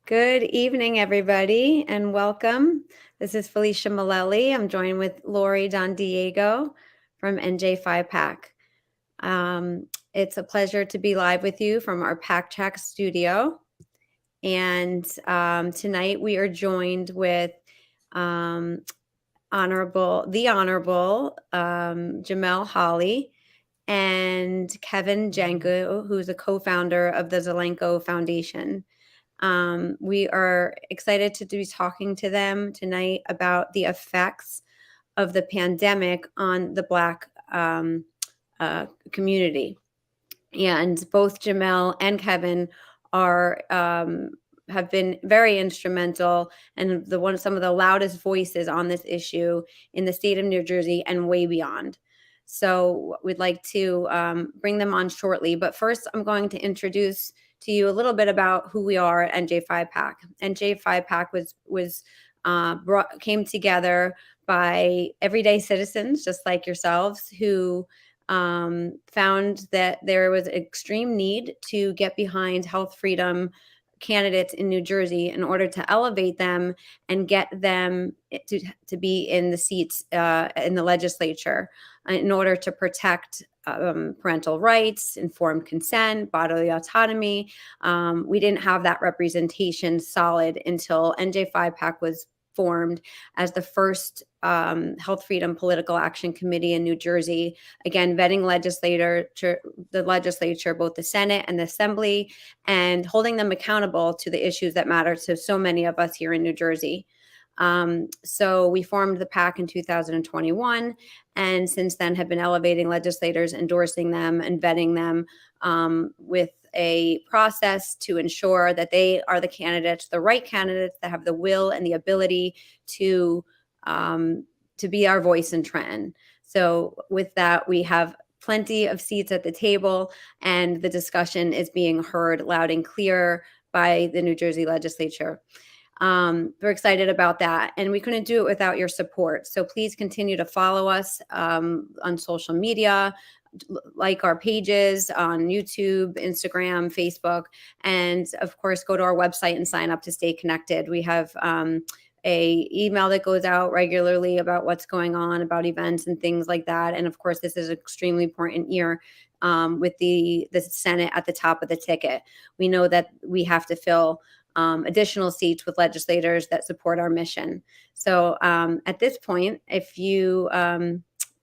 Good evening, everybody, and welcome. This is Felicia Malelli. I'm joined with Lori Don Diego from NJ5 PAC. It's a pleasure to be live with you from our PAC Chat studio. And tonight we are joined with the Honorable Jamel Holly and Kevin Janko, who's a co-founder of the Zelenko Foundation. We are excited to be talking to them tonight about the effects of the pandemic on the Black community. And both Jamel and Kevin are have been very instrumental and some of the loudest voices on this issue in the state of New Jersey and way beyond. So we'd like to bring them on shortly. But first, I'm going to introduce to you a little bit about who we are at NJ5 PAC. NJ5 PAC came together by everyday citizens, just like yourselves, who found that there was extreme need to get behind health freedom candidates in New Jersey in order to elevate them and get them to be in the seats in the legislature in order to protect parental rights, informed consent, bodily autonomy. We didn't have that representation solid until NJ5 PAC was formed as the first Health Freedom Political Action Committee in New Jersey, again, vetting the legislature, both the Senate and the Assembly, and holding them accountable to the issues that matter to so many of us here in New Jersey. So we formed the PAC in 2021, and since then have been elevating legislators, endorsing them, and vetting them with a process to ensure that they are the right candidates that have the will and the ability to be our voice in Trenton. So with that, we have plenty of seats at the table, and the discussion is being heard loud and clear by the New Jersey legislature. We're excited about that, and we couldn't do it without your support. So please continue to follow us on social media, like our pages on YouTube, Instagram, Facebook, and of course, go to our website and sign up to stay connected. We have a email that goes out regularly about what's going on, about events and things like that. And of course, this is an extremely important year with the Senate at the top of the ticket. We know that we have to fill additional seats with legislators that support our mission. So at this point, if you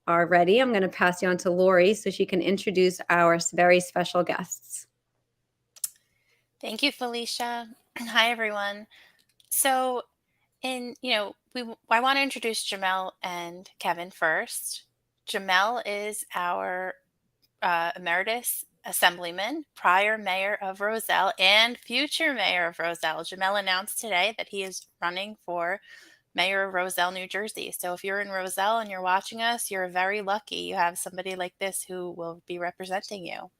are ready, I'm going to pass you on to Lori so she can introduce our very special guests. Thank you, Felicia. Hi, everyone. So I want to introduce Jamel and Kevin first. Jamel is our emeritus assemblyman, prior mayor of Roselle, and future mayor of Roselle. Jamel announced today that he is running for mayor of Roselle, New Jersey. So if you're in Roselle and you're watching us, you're very lucky. You have somebody like this who will be representing you.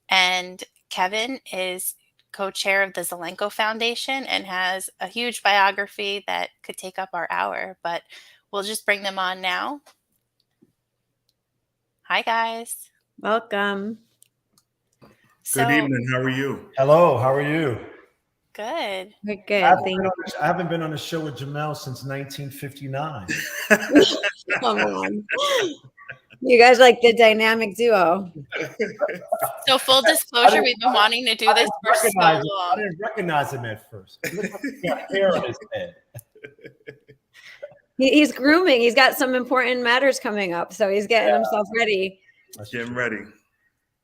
And Kevin is co-chair of the Zelenko Foundation and has a huge biography that could take up our hour, but we'll just bring them on now. Hi, guys. Welcome. Good evening. How are you? Hello. How are you? Good. We're good. I haven't been on the show with Jamel since 1959. Come on. You guys like the dynamic duo. So full disclosure, we've been wanting to do this for so long. I didn't recognize him at first. He looked like he got hair on his head. He's grooming. He's got some important matters coming up, so he's getting himself ready. Getting ready.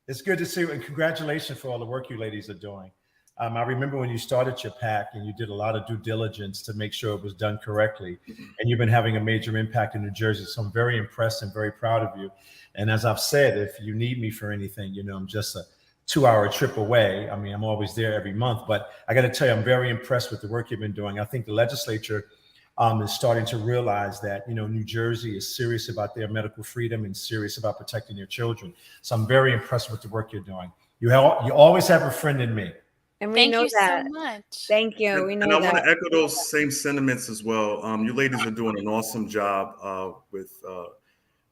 It's good to see you, and congratulations for all the work you ladies are doing. I remember when you started your PAC and you did a lot of due diligence to make sure it was done correctly. And you've been having a major impact in New Jersey. So I'm very impressed and very proud of you. And as I've said, if you need me for anything, I'm just a 2-hour trip away. I mean, I'm always there every month, but I got to tell you, I'm very impressed with the work you've been doing. I think the legislature is starting to realize that, New Jersey is serious about their medical freedom and serious about protecting their children. So I'm very impressed with the work you're doing. You always have a friend in me. And we know that. Thank you so much. Thank you. We know that. And I want to echo those same sentiments as well. You ladies are doing an awesome job with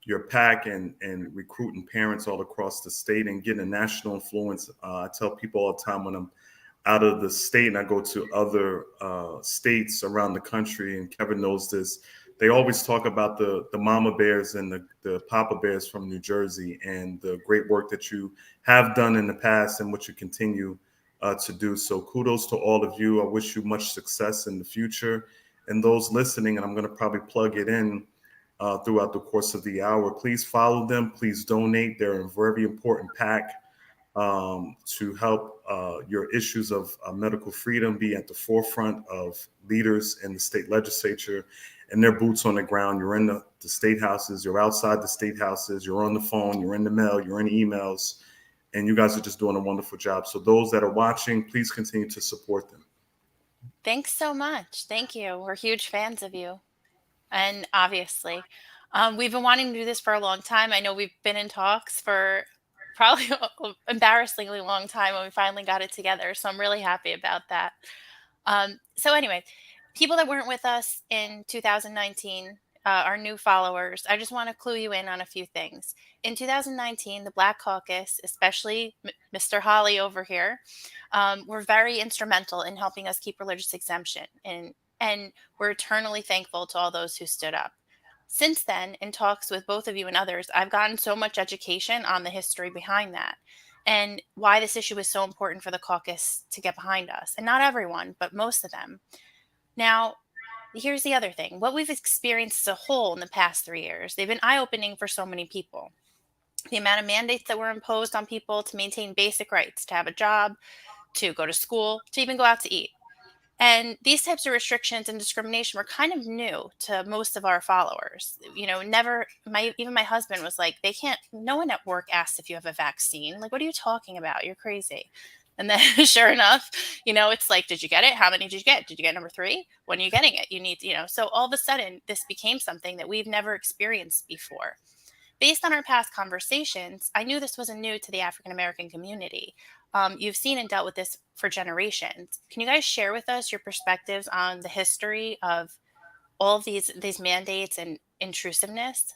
your PAC and recruiting parents all across the state and getting a national influence. I tell people all the time when I'm out of the state and I go to other states around the country, and Kevin knows this, they always talk about the mama bears and the papa bears from New Jersey and the great work that you have done in the past and what you continue to do. So kudos to all of you. I wish you much success in the future. And those listening, and I'm going to probably plug it in throughout the course of the hour, please follow them. Please donate. They're a very important PAC to help your issues of medical freedom be at the forefront of leaders in the state legislature and their boots on the ground. You're in the state houses, you're outside the state houses, you're on the phone, you're in the mail, you're in emails, and you guys are just doing a wonderful job. So those that are watching, please continue to support them. Thanks so much. Thank you. We're huge fans of you. And obviously, we've been wanting to do this for a long time. I know we've been in talks for probably an embarrassingly long time when we finally got it together. So I'm really happy about that. So anyway, people that weren't with us in 2019, our new followers, I just want to clue you in on a few things. In 2019, the Black Caucus, especially Mr. Holly over here, were very instrumental in helping us keep religious exemption. And we're eternally thankful to all those who stood up. Since then, in talks with both of you and others, I've gotten so much education on the history behind that and why this issue is so important for the caucus to get behind us. And not everyone, but most of them. Now, here's the other thing. What we've experienced as a whole in the past 3 years, they've been eye-opening for so many people. The amount of mandates that were imposed on people to maintain basic rights, to have a job, to go to school, to even go out to eat. And these types of restrictions and discrimination were kind of new to most of our followers. You know, even my husband was like, no one at work asks if you have a vaccine. Like, what are you talking about? You're crazy. And then sure enough, it's like, did you get it? How many did you get? Did you get number 3? When are you getting it? You need, so all of a sudden this became something that we've never experienced before. Based on our past conversations, I knew this wasn't new to the African-American community. You've seen and dealt with this for generations. Can you guys share with us your perspectives on the history of all of these mandates and intrusiveness?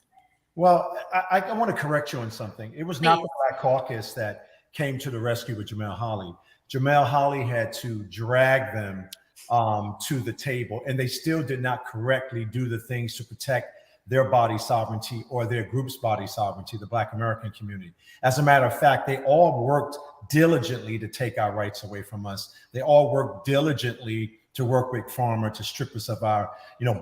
Well, I want to correct you on something. It was not the Black Caucus that came to the rescue with Jamel Holly. Jamel Holly had to drag them to the table, and they still did not correctly do the things to protect their body sovereignty or their group's body sovereignty, the Black American community. As a matter of fact, they all worked diligently to take our rights away from us. They all worked diligently to work with Pharma to strip us of our,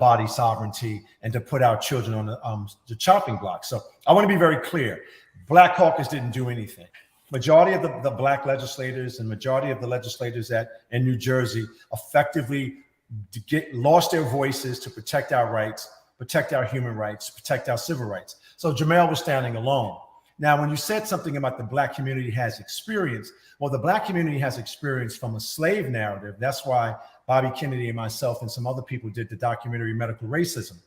body sovereignty and to put our children on the chopping block. So I want to be very clear. Black Caucus didn't do anything. Majority of the Black legislators and majority of the legislators in New Jersey effectively lost their voices to protect our rights, protect our human rights, protect our civil rights. So Jamel was standing alone. Now, when you said something about the Black community has experience, well, the Black community has experience from a slave narrative. That's why Bobby Kennedy and myself and some other people did the documentary Medical Racism.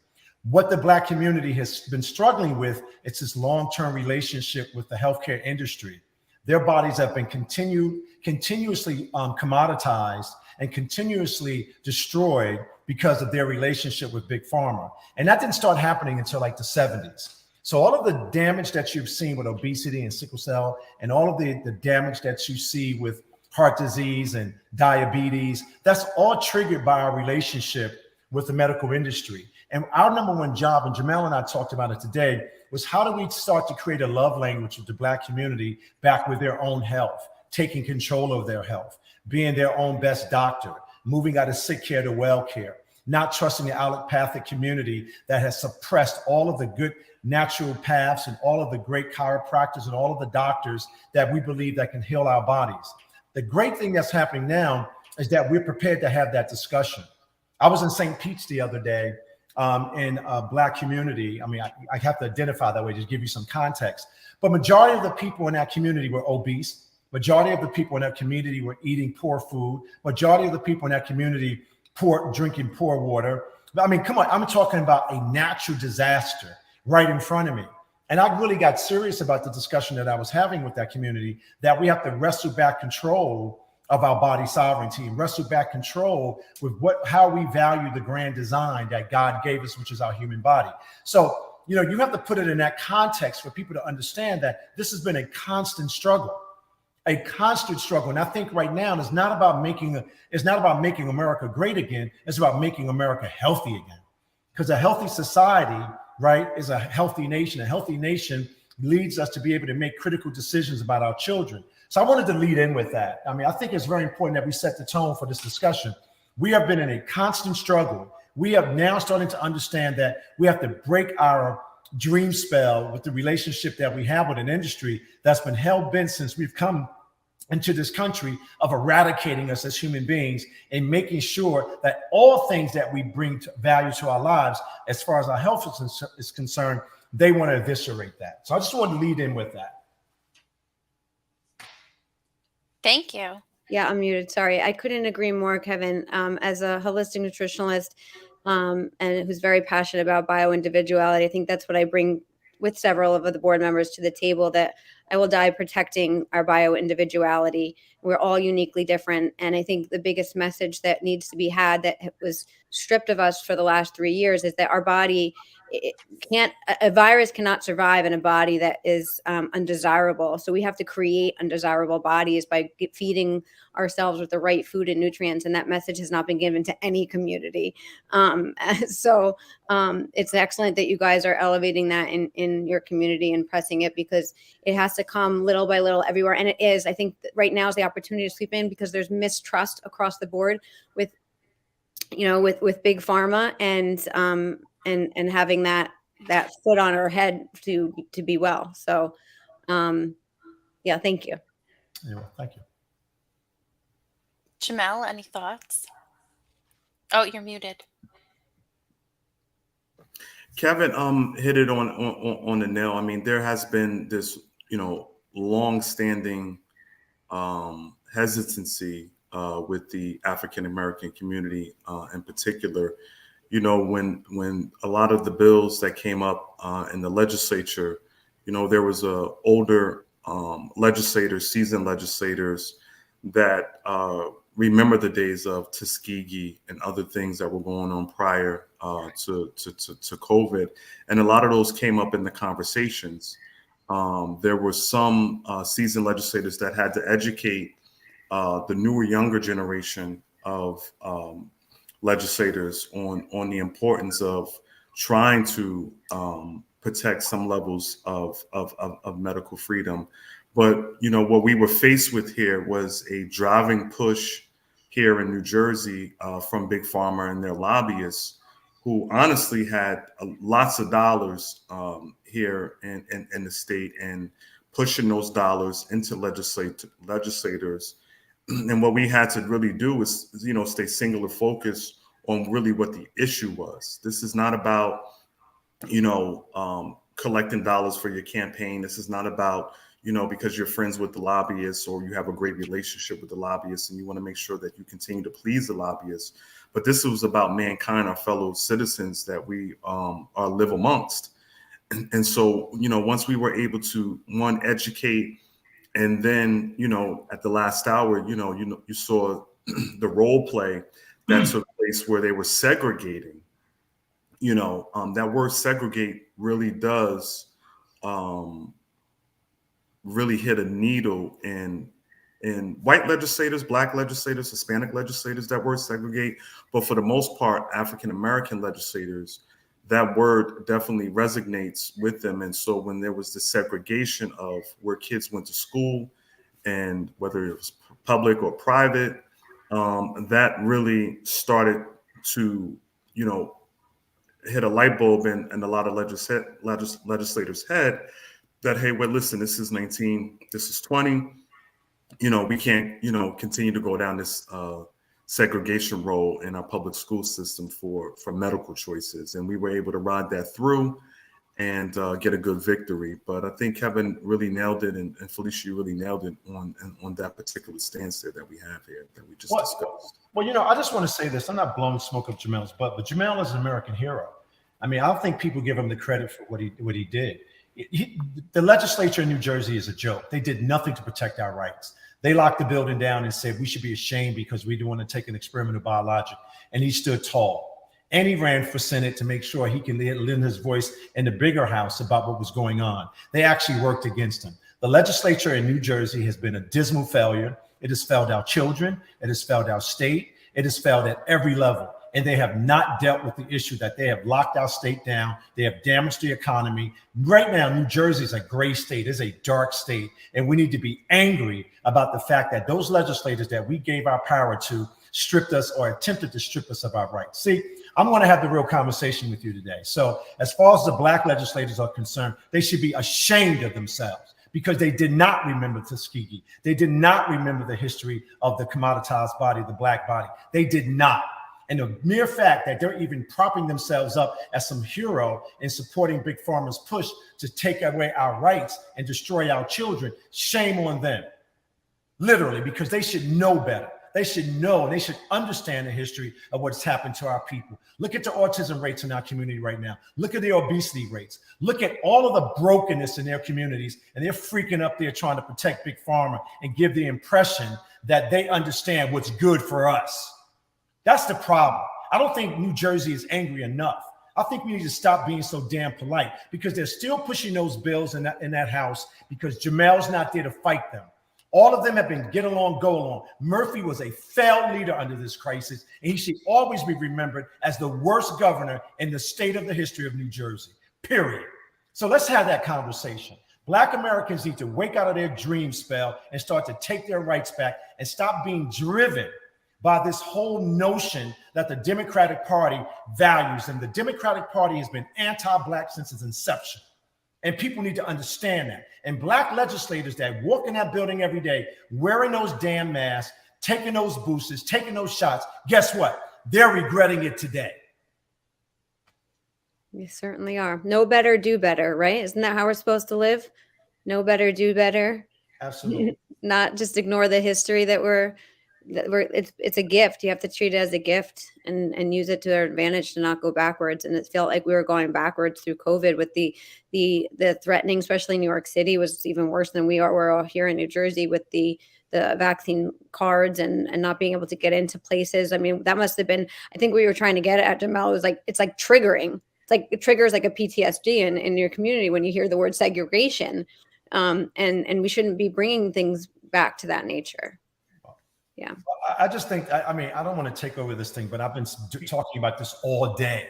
What the Black community has been struggling with, it's this long-term relationship with the healthcare industry. Their bodies have been continuously commoditized and continuously destroyed because of their relationship with Big Pharma. And that didn't start happening until like the 70s. So all of the damage that you've seen with obesity and sickle cell and all of the damage that you see with heart disease and diabetes, that's all triggered by our relationship with the medical industry. And our number one job, and Jamel and I talked about it today, was how do we start to create a love language with the Black community back with their own health, taking control of their health, being their own best doctor, moving out of sick care to well care, not trusting the allopathic community that has suppressed all of the good natural paths and all of the great chiropractors and all of the doctors that we believe that can heal our bodies. The great thing that's happening now is that we're prepared to have that discussion. I was in St. Pete's the other day in a Black community. I mean, I have to identify that way, just give you some context. But majority of the people in that community were obese. Majority of the people in that community were eating poor food. Majority of the people in that community drinking poor water. I mean, come on, I'm talking about a natural disaster right in front of me. And I really got serious about the discussion that I was having with that community, that we have to wrestle back control of our body sovereignty and wrestle back control with how we value the grand design that God gave us, which is our human body. So, you have to put it in that context for people to understand that this has been a constant struggle. a constant struggle. And I think right now it's not about making America great again. It's about making America healthy again. Because a healthy society, right, is a healthy nation. A healthy nation leads us to be able to make critical decisions about our children. So I wanted to lead in with that. I mean, I think it's very important that we set the tone for this discussion. We have been in a constant struggle. We are now starting to understand that we have to break our dream spell with the relationship that we have with an industry that's been hell-bent since we've come into this country of eradicating us as human beings and making sure that all things that we bring to value to our lives, as far as our health is concerned, they want to eviscerate that. So I just wanted to lead in with that. Thank you. Yeah, I'm muted. Sorry. I couldn't agree more, Kevin. As a holistic nutritionalist and who's very passionate about bio-individuality, I think that's what I bring with several of the board members to the table, that I will die protecting our bio-individuality. We're all uniquely different. And I think the biggest message that needs to be had that was stripped of us for the last 3 years is that our body a virus cannot survive in a body that is undesirable. So we have to create undesirable bodies by feeding ourselves with the right food and nutrients. And that message has not been given to any community. So it's excellent that you guys are elevating that in your community and pressing it, because it has to come little by little everywhere. And it is. I think that right now is the opportunity to sweep in, because there's mistrust across the board with big pharma and having that foot on our head to be well. So, yeah, thank you. Anyway, thank you. Jamel, any thoughts? Oh, you're muted. Kevin hit it on the nail. I mean, there has been this, long-standing hesitancy with the African American community in particular. When a lot of the bills that came up in the legislature, there was older legislators, seasoned legislators that remember the days of Tuskegee and other things that were going on prior to COVID. And a lot of those came up in the conversations. There were some seasoned legislators that had to educate the newer, younger generation of legislators on the importance of trying to protect some levels of medical freedom. But, what we were faced with here was a driving push here in New Jersey from Big Pharma and their lobbyists, who honestly had lots of dollars here in the state, and pushing those dollars into legislators. And what we had to really do was, stay singular focused on really what the issue was. This is not about, collecting dollars for your campaign. This is not about, because you're friends with the lobbyists or you have a great relationship with the lobbyists and you want to make sure that you continue to please the lobbyists. But this was about mankind, our fellow citizens that we live amongst. And so, once we were able to, one, educate, and then, at the last hour, you saw the role play that took place where they were segregating. That word segregate really does really hit a needle in white legislators, Black legislators, Hispanic legislators, that word segregate. But for the most part, African-American legislators, that word definitely resonates with them. And so when there was the segregation of where kids went to school, and whether it was public or private, that really started to, hit a light bulb in a lot of legislators' head that, hey, well, listen, this is 19, this is 20. We can't, continue to go down this segregation role in our public school system for medical choices. And we were able to ride that through and get a good victory. But I think Kevin really nailed it, and Felicia really nailed it on that particular stance there that we have here that we just discussed. Well, I just want to say this. I'm not blowing smoke up Jamel's butt, but Jamel is an American hero. I mean, I don't think people give him the credit for what he did. The legislature in New Jersey is a joke. They did nothing to protect our rights. They locked the building down and said we should be ashamed because we didn't want to take an experimental biologic. And he stood tall. And he ran for Senate to make sure he can lend his voice in the bigger house about what was going on. They actually worked against him. The legislature in New Jersey has been a dismal failure. It has failed our children. It has failed our state. It has failed at every level. And they have not dealt with the issue that they have locked our state down. They have damaged the economy. Right now, New Jersey is a gray state, is a dark state. And we need to be angry about the fact that those legislators that we gave our power to stripped us or attempted to strip us of our rights. See, I'm going to have the real conversation with you today. So as far as the Black legislators are concerned, they should be ashamed of themselves because they did not remember Tuskegee. They did not remember the history of the commoditized body, the Black body. They did not. And the mere fact that they're even propping themselves up as some hero in supporting Big Pharma's push to take away our rights and destroy our children, shame on them. Literally, because they should know better. They should know, and they should understand the history of what's happened to our people. Look at the autism rates in our community right now. Look at the obesity rates. Look at all of the brokenness in their communities, and they're freaking up there trying to protect Big Pharma and give the impression that they understand what's good for us. That's the problem. I don't think New Jersey is angry enough. I think we need to stop being so damn polite because they're still pushing those bills in that house because Jamel's not there to fight them. All of them have been get along, go along. Murphy was a failed leader under this crisis, and he should always be remembered as the worst governor in the state of the history of New Jersey, period. So let's have that conversation. Black Americans need to wake out of their dream spell and start to take their rights back and stop being driven by this whole notion that the Democratic Party values them. The Democratic Party has been anti-Black since its inception. And people need to understand that. And Black legislators that walk in that building every day, wearing those damn masks, taking those boosters, taking those shots, guess what? They're regretting it today. We certainly are. Know better, do better, right? Isn't that how we're supposed to live? Know better, do better. Absolutely. Not just ignore the history that it's a gift. You have to treat it as a gift and use it to their advantage to not go backwards. And it felt like we were going backwards through COVID with the threatening, especially New York City was even worse than we're all here in New Jersey with the vaccine cards and not being able to get into places. I mean, that must have been, I think we were trying to get at Jamel was like, it's like triggering. It's like it triggers like a PTSD in your community when you hear the word segregation. And we shouldn't be bringing things back to that nature. Yeah. I just think, I mean, I don't want to take over this thing, but I've been talking about this all day.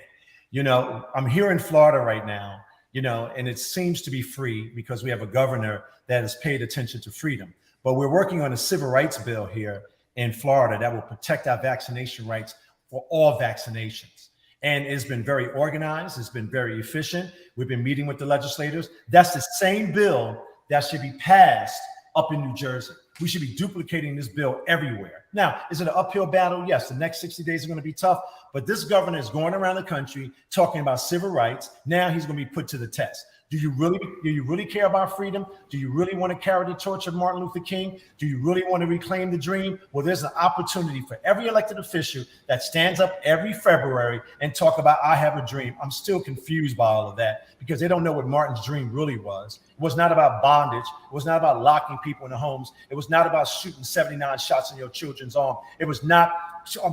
You know, I'm here in Florida right now, you know, and it seems to be free because we have a governor that has paid attention to freedom. But we're working on a civil rights bill here in Florida that will protect our vaccination rights for all vaccinations. And it's been very organized. It's been very efficient. We've been meeting with the legislators. That's the same bill that should be passed up in New Jersey. We should be duplicating this bill everywhere. Now, is it an uphill battle? Yes, the next 60 days are going to be tough, but this governor is going around the country talking about civil rights. Now he's going to be put to the test. Do you really care about freedom? Do you really want to carry the torch of Martin Luther King? Do you really want to reclaim the dream? Well, there's an opportunity for every elected official that stands up every February and talk about, I have a dream. I'm still confused by all of that because they don't know what Martin's dream really was. It was not about bondage. It was not about locking people in the homes. It was not about shooting 79 shots in your children's arm. It was not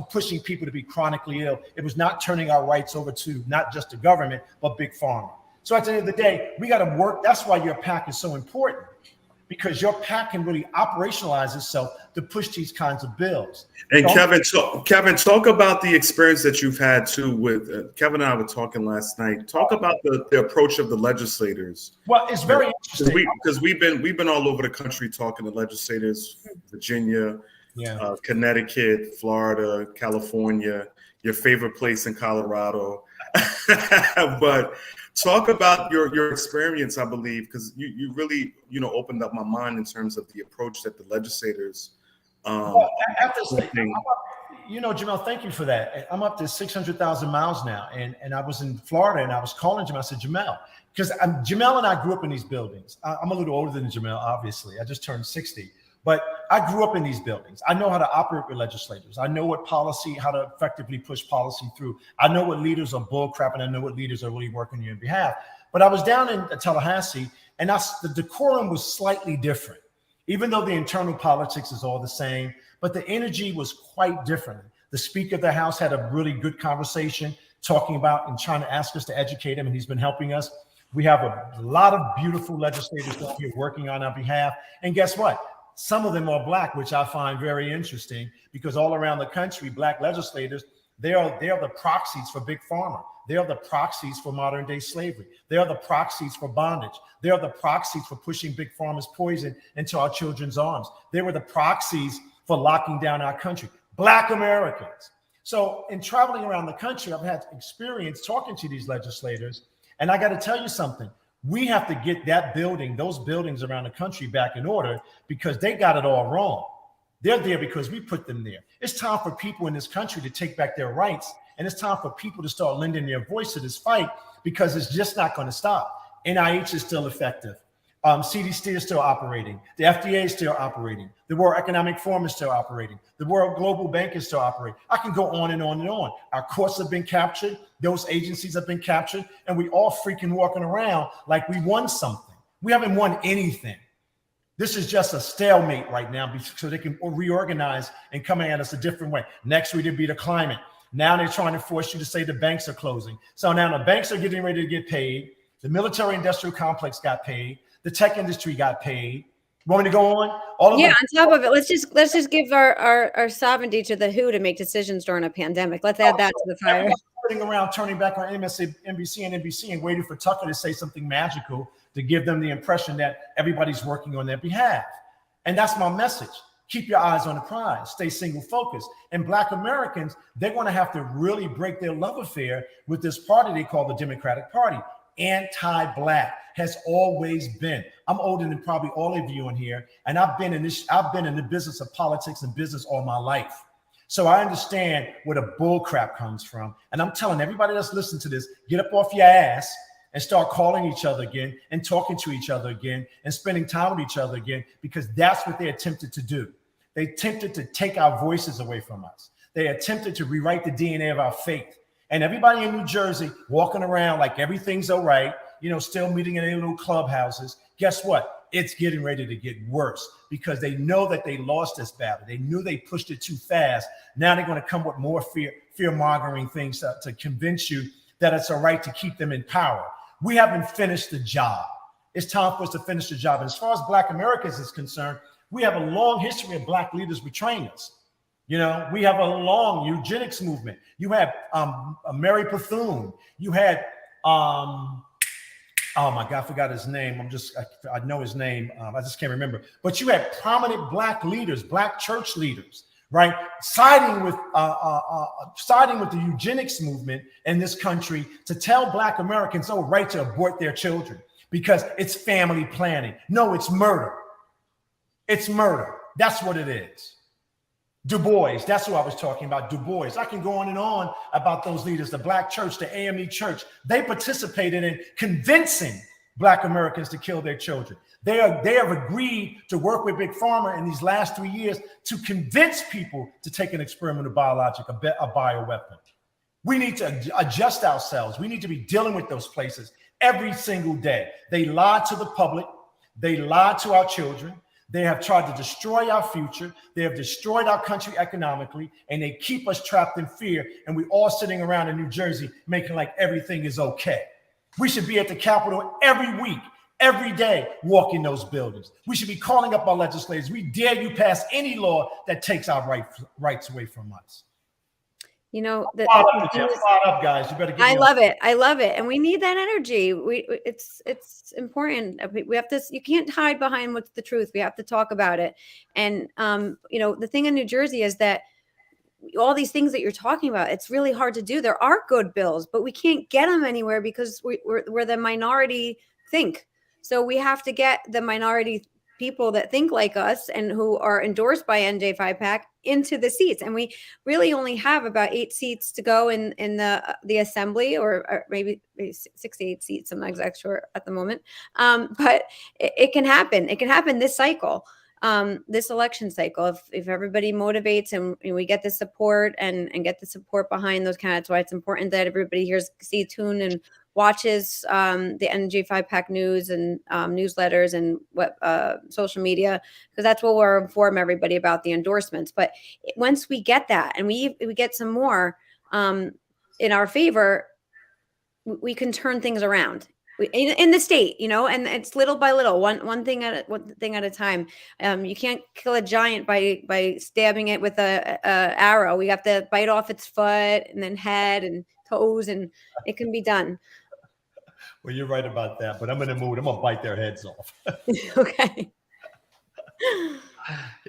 pushing people to be chronically ill. It was not turning our rights over to not just the government, but Big Pharma. So at the end of the day, we got to work. That's why your PAC is so important, because your PAC can really operationalize itself to push these kinds of bills. And Kevin, talk about the experience that you've had too with Kevin and I were talking last night. Talk about the approach of the legislators. Well, it's very interesting because we've been all over the country talking to legislators, Virginia, Connecticut, Florida, California, your favorite place in Colorado. But talk about your experience, I believe, because you really, opened up my mind in terms of the approach that the legislators. Well, I have to say, Jamel, thank you for that. I'm up to 600,000 miles now, and I was in Florida, and I was calling Jamel. I said, Jamel, because Jamel and I grew up in these buildings. I'm a little older than Jamel, obviously. I just turned 60. But I grew up in these buildings. I know how to operate with legislators. I know how to effectively push policy through. I know what leaders are bullcrap, and I know what leaders are really working on your behalf. But I was down in Tallahassee, and the decorum was slightly different, even though the internal politics is all the same. But the energy was quite different. The Speaker of the House had a really good conversation talking about and trying to ask us to educate him, and he's been helping us. We have a lot of beautiful legislators down here working on our behalf. And guess what? Some of them are Black, which I find very interesting, because all around the country, Black legislators, they are the proxies for Big Pharma. They are the proxies for modern day slavery. They are the proxies for bondage. They are the proxies for pushing Big Pharma's poison into our children's arms. They were the proxies for locking down our country. Black Americans. So in traveling around the country, I've had experience talking to these legislators. And I got to tell you something. We have to get those buildings around the country back in order, because they got it all wrong. They're there because we put them there. It's time for people in this country to take back their rights. And it's time for people to start lending their voice to this fight, because it's just not going to stop. NIH is still effective. CDC is still operating. The FDA is still operating. The World Economic Forum is still operating. The World Global Bank is still operating. I can go on and on and on. Our courts have been captured. Those agencies have been captured. And we all freaking walking around like we won something. We haven't won anything. This is just a stalemate right now, so they can reorganize and come at us a different way. Next week, it'll be the climate. Now they're trying to force you to say the banks are closing. So now the banks are getting ready to get paid. The military industrial complex got paid. The tech industry got paid. Want me to go on? On top of it, let's just give our sovereignty to the WHO to make decisions during a pandemic. Let's add that to the fire. Everyone's sitting around turning back on NBC and NBC and waiting for Tucker to say something magical to give them the impression that everybody's working on their behalf. And that's my message. Keep your eyes on the prize. Stay single focused. And Black Americans, they're going to have to really break their love affair with this party they call the Democratic Party. Anti-Black has always been. I'm older than probably all of you in here, and I've been in the business of politics and business all my life. So I understand where the bull crap comes from. And I'm telling everybody that's listening to this, get up off your ass and start calling each other again and talking to each other again and spending time with each other again, because that's what they attempted to do. They attempted to take our voices away from us. They attempted to rewrite the DNA of our faith. And everybody in New Jersey walking around like everything's all right, still meeting in their little clubhouses. Guess what? It's getting ready to get worse, because they know that they lost this battle. They knew they pushed it too fast. Now they're going to come with more fear-mongering things to convince you that it's all right to keep them in power. We haven't finished the job. It's time for us to finish the job. And as far as Black Americans is concerned, we have a long history of Black leaders betraying us. We have a long eugenics movement. You had Mary Bethune. You had, oh my God, I forgot his name. I know his name. I just can't remember. But you had prominent Black leaders, Black church leaders, right? Siding with the eugenics movement in this country to tell Black Americans, right to abort their children because it's family planning. No, it's murder. It's murder. That's what it is. Du Bois, that's who I was talking about, Du Bois. I can go on and on about those leaders, the Black church, the AME church. They participated in convincing Black Americans to kill their children. They have agreed to work with Big Pharma in these last 3 years to convince people to take an experimental biologic, a bioweapon. We need to adjust ourselves. We need to be dealing with those places every single day. They lied to the public. They lied to our children. They have tried to destroy our future. They have destroyed our country economically, and they keep us trapped in fear. And we're all sitting around in New Jersey making like everything is okay. We should be at the Capitol every week, every day, walking those buildings. We should be calling up our legislators. We dare you pass any law that takes our rights away from us. Up, guys. You better get I love it. I love it. And we need that energy. It's important. We have to, you can't hide behind what's the truth. We have to talk about it. And, the thing in New Jersey is that all these things that you're talking about, it's really hard to do. There are good bills, but we can't get them anywhere because we're the minority think. So we have to get the minority people that think like us and who are endorsed by NJ5PAC into the seats. And we really only have about 8 seats to go in the assembly, or maybe 68 seats. I'm not exactly sure at the moment. But it can happen. It can happen this cycle, this election cycle, if everybody motivates and we get the support and get the support behind those candidates. Why it's important that everybody here stay tuned and watches the NJ5PAC news and newsletters and social media, because that's what will inform everybody about the endorsements. But once we get that and we get some more in our favor, we can turn things around. in the state, and it's little by little, one thing at a time. You can't kill a giant by stabbing it with a arrow. We have to bite off its foot and then head and toes, and it can be done. Well, you're right about that, but I'm in the mood. I'm gonna bite their heads off. Okay.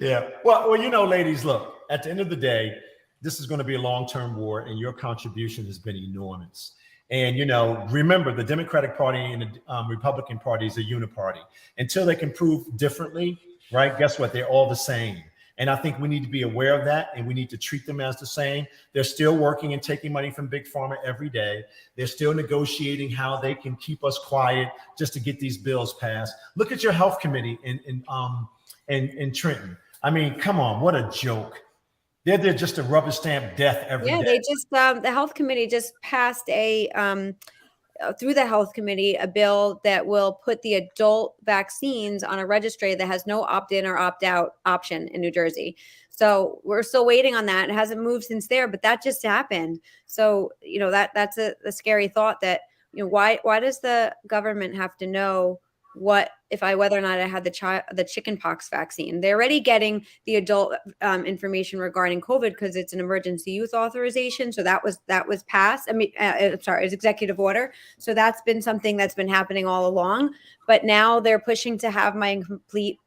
Yeah. Well, ladies, look, at the end of the day, this is going to be a long-term war, and your contribution has been enormous. And, remember, the Democratic Party and the Republican Party is a uniparty. Until they can prove differently, right? Guess what? They're all the same. And I think we need to be aware of that, and we need to treat them as the same. They're still working and taking money from Big Pharma every day. They're still negotiating how they can keep us quiet just to get these bills passed. Look at your health committee in Trenton. I mean, come on, what a joke. They're just to rubber stamp death every day. They just the health committee just passed through the health committee a bill that will put the adult vaccines on a registry that has no opt-in or opt-out option in New Jersey. So we're still waiting on that. It hasn't moved since there, but that just happened. So that's a scary thought that why does the government have to know whether or not I had the chickenpox vaccine? They're already getting the adult information regarding COVID because it's an emergency use authorization. So that was passed. It's executive order. So that's been something that's been happening all along. But now they're pushing to have my complete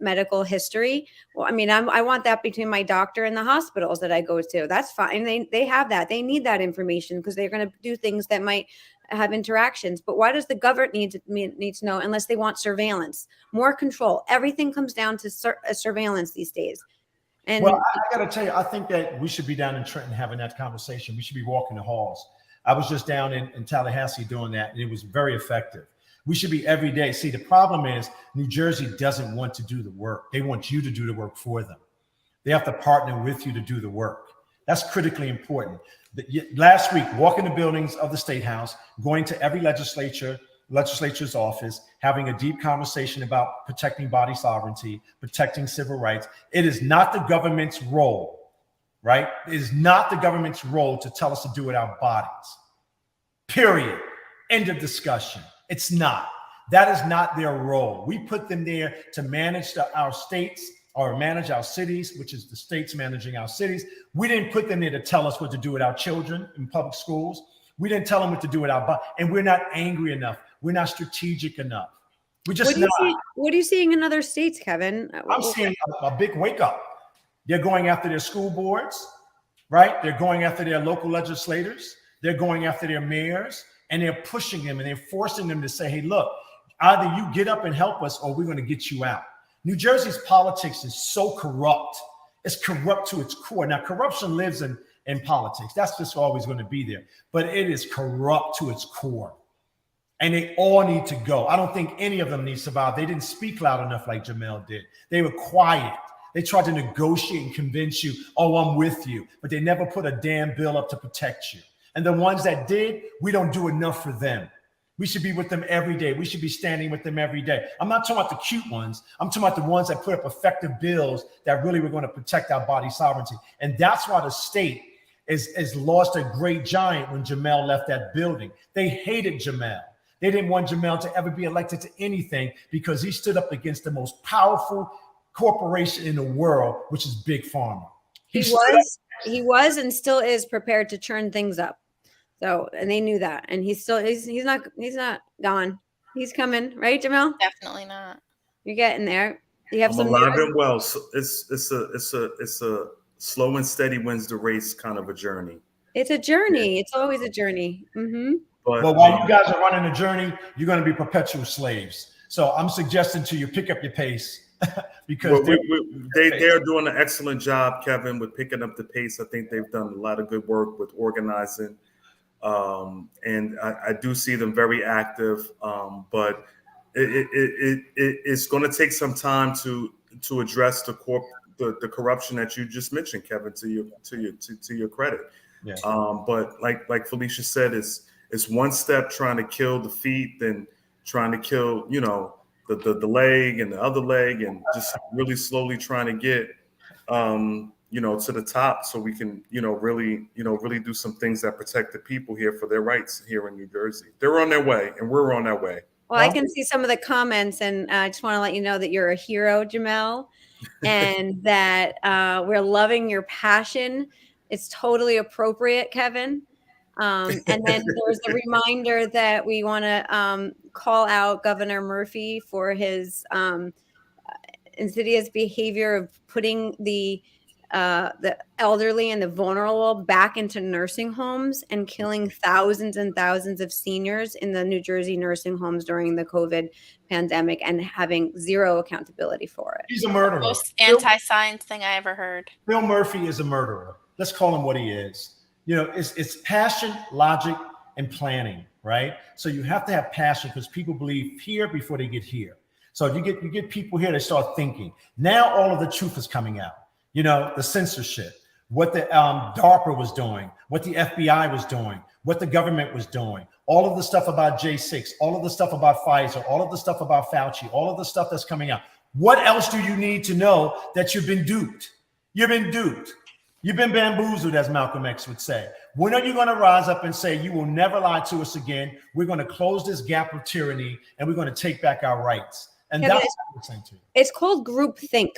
medical history. Well, I want that between my doctor and the hospitals that I go to. That's fine. They have that. They need that information because they're going to do things that might have interactions. But why does the government need to know unless they want surveillance, more control? Everything comes down to surveillance these days. And well, I got to tell you, I think that we should be down in Trenton having that conversation. We should be walking the halls. I was just down in Tallahassee doing that, and it was very effective. We should be every day. See, the problem is New Jersey doesn't want to do the work. They want you to do the work for them. They have to partner with you to do the work. That's critically important. Last week, walking the buildings of the State House, going to every legislature's office, having a deep conversation about protecting body sovereignty, protecting civil rights. It is not the government's role, right? It is not the government's role to tell us to do it with our bodies. Period. End of discussion. It's not. That is not their role. We put them there to manage our states or manage our cities, which is the states managing our cities. We didn't put them there to tell us what to do with our children in public schools. We didn't tell them what to do with our body. And we're not angry enough. We're not strategic enough. We're just not. What are you seeing in other states, Kevin? I'm seeing a big wake up. They're going after their school boards, right? They're going after their local legislators. They're going after their mayors, and they're pushing them and they're forcing them to say, hey, look, either you get up and help us or we're going to get you out. New Jersey's politics is so corrupt. It's corrupt to its core. Now, corruption lives in politics. That's just always going to be there. But it is corrupt to its core. And they all need to go. I don't think any of them need to survive. They didn't speak loud enough like Jamel did. They were quiet. They tried to negotiate and convince you, oh, I'm with you. But they never put a damn bill up to protect you. And the ones that did, we don't do enough for them. We should be with them every day. We should be standing with them every day. I'm not talking about the cute ones. I'm talking about the ones that put up effective bills that really were going to protect our body sovereignty. And that's why the state is lost a great giant when Jamel left that building. They hated Jamel. They didn't want Jamel to ever be elected to anything because he stood up against the most powerful corporation in the world, which is Big Pharma. He was and still is prepared to churn things up. So, and they knew that, and he's not gone. He's coming, right, Jamel? Definitely not. You're getting there. You have I'm alive and well. So it's a slow and steady wins the race kind of a journey. It's a journey. It's always a journey. Mm-hmm. But while you guys are running a journey, you're going to be perpetual slaves. So I'm suggesting to you, pick up your pace because they're doing an excellent job, Kevin, with picking up the pace. I think they've done a lot of good work with organizing. And I do see them very active, but it's going to take some time to address the corruption that you just mentioned, Kevin. To your credit, yeah. But like Felicia said, it's one step trying to kill the feet, then trying to kill the leg and the other leg, and just really slowly trying to get to the top so we can, really do some things that protect the people here for their rights here in New Jersey. They're on their way and we're on our way. Well, I can see some of the comments, and I just want to let you know that you're a hero, Jamel, and that we're loving your passion. It's totally appropriate, Kevin. And then there's a reminder that we want to call out Governor Murphy for his insidious behavior of putting the elderly and the vulnerable back into nursing homes and killing thousands and thousands of seniors in the New Jersey nursing homes during the COVID pandemic and having zero accountability for it. He's a murderer. Most anti-science thing I ever heard. Bill Murphy is a murderer. Let's call him what he is. It's passion, logic, and planning, right? So you have to have passion because people believe here before they get here. So if you get people here, they start thinking. Now all of the truth is coming out. The censorship, what the DARPA was doing, what the FBI was doing, what the government was doing, all of the stuff about J6, all of the stuff about Pfizer, all of the stuff about Fauci, all of the stuff that's coming out. What else do you need to know that you've been duped? You've been duped. You've been bamboozled, as Malcolm X would say. When are you going to rise up and say, you will never lie to us again? We're going to close this gap of tyranny and we're going to take back our rights. And that's what I'm saying to you. It's called groupthink.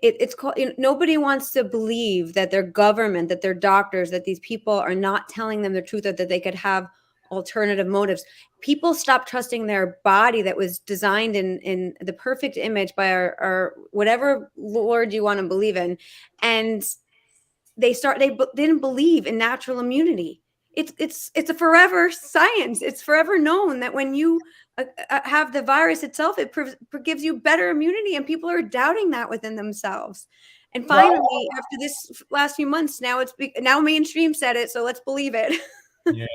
It's called, nobody wants to believe that their government, that their doctors, that these people are not telling them the truth, or that they could have alternative motives. People stop trusting their body that was designed in the perfect image by our whatever Lord you want to believe in. And they didn't believe in natural immunity. It's a forever science. It's forever known that when you have the virus itself, it gives you better immunity, and people are doubting that within themselves. And finally, after this last few months, now mainstream said it, so let's believe it. Yeah,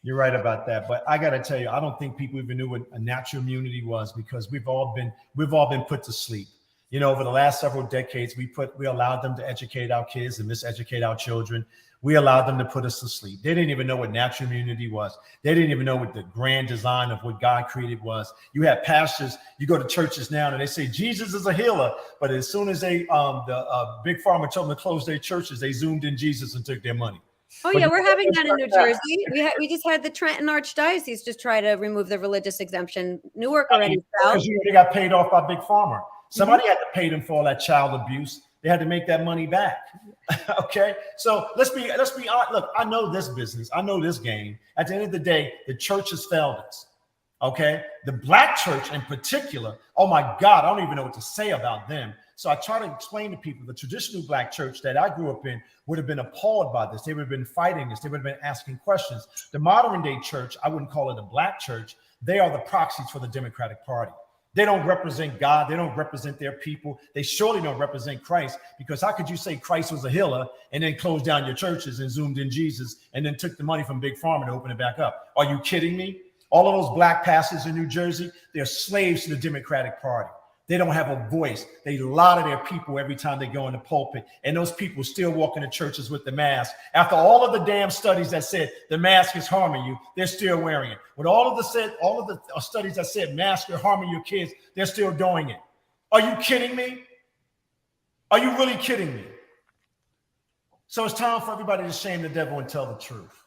you're right about that. But I got to tell you, I don't think people even knew what a natural immunity was, because we've all been put to sleep. Over the last several decades, we allowed them to educate our kids and miseducate our children. We allowed them to put us to sleep. They didn't even know what natural immunity was. They didn't even know what the grand design of what God created was. You have pastors, you go to churches now and they say Jesus is a healer, but as soon as Big Pharma told them to close their churches, they zoomed in Jesus and took their money. Oh yeah, we're having that in New Jersey. We just had the Trenton Archdiocese just try to remove the religious exemption. Newark already fell. Because they got paid off by Big Pharma. Somebody had to pay them for all that child abuse. They had to make that money back. Okay, so let's be honest. Look, I know this business. I know this game. At the end of the day, the church has failed us. Okay, the Black church in particular. Oh my God, I don't even know what to say about them. So I try to explain to people the traditional Black church that I grew up in would have been appalled by this. They would have been fighting this. They would have been asking questions. The modern day church, I wouldn't call it a Black church. They are the proxies for the Democratic Party. They don't represent God. They don't represent their people. They surely don't represent Christ, because how could you say Christ was a healer and then close down your churches and zoomed in Jesus and then took the money from Big Pharma to open it back up? Are you kidding me? All of those Black pastors in New Jersey, they're slaves to the Democratic Party. They don't have a voice. They lie to their people every time they go in the pulpit. And those people still walk into churches with the mask. After all of the damn studies that said the mask is harming you, they're still wearing it. With all of the studies that said masks are harming your kids, they're still doing it. Are you kidding me? Are you really kidding me? So it's time for everybody to shame the devil and tell the truth.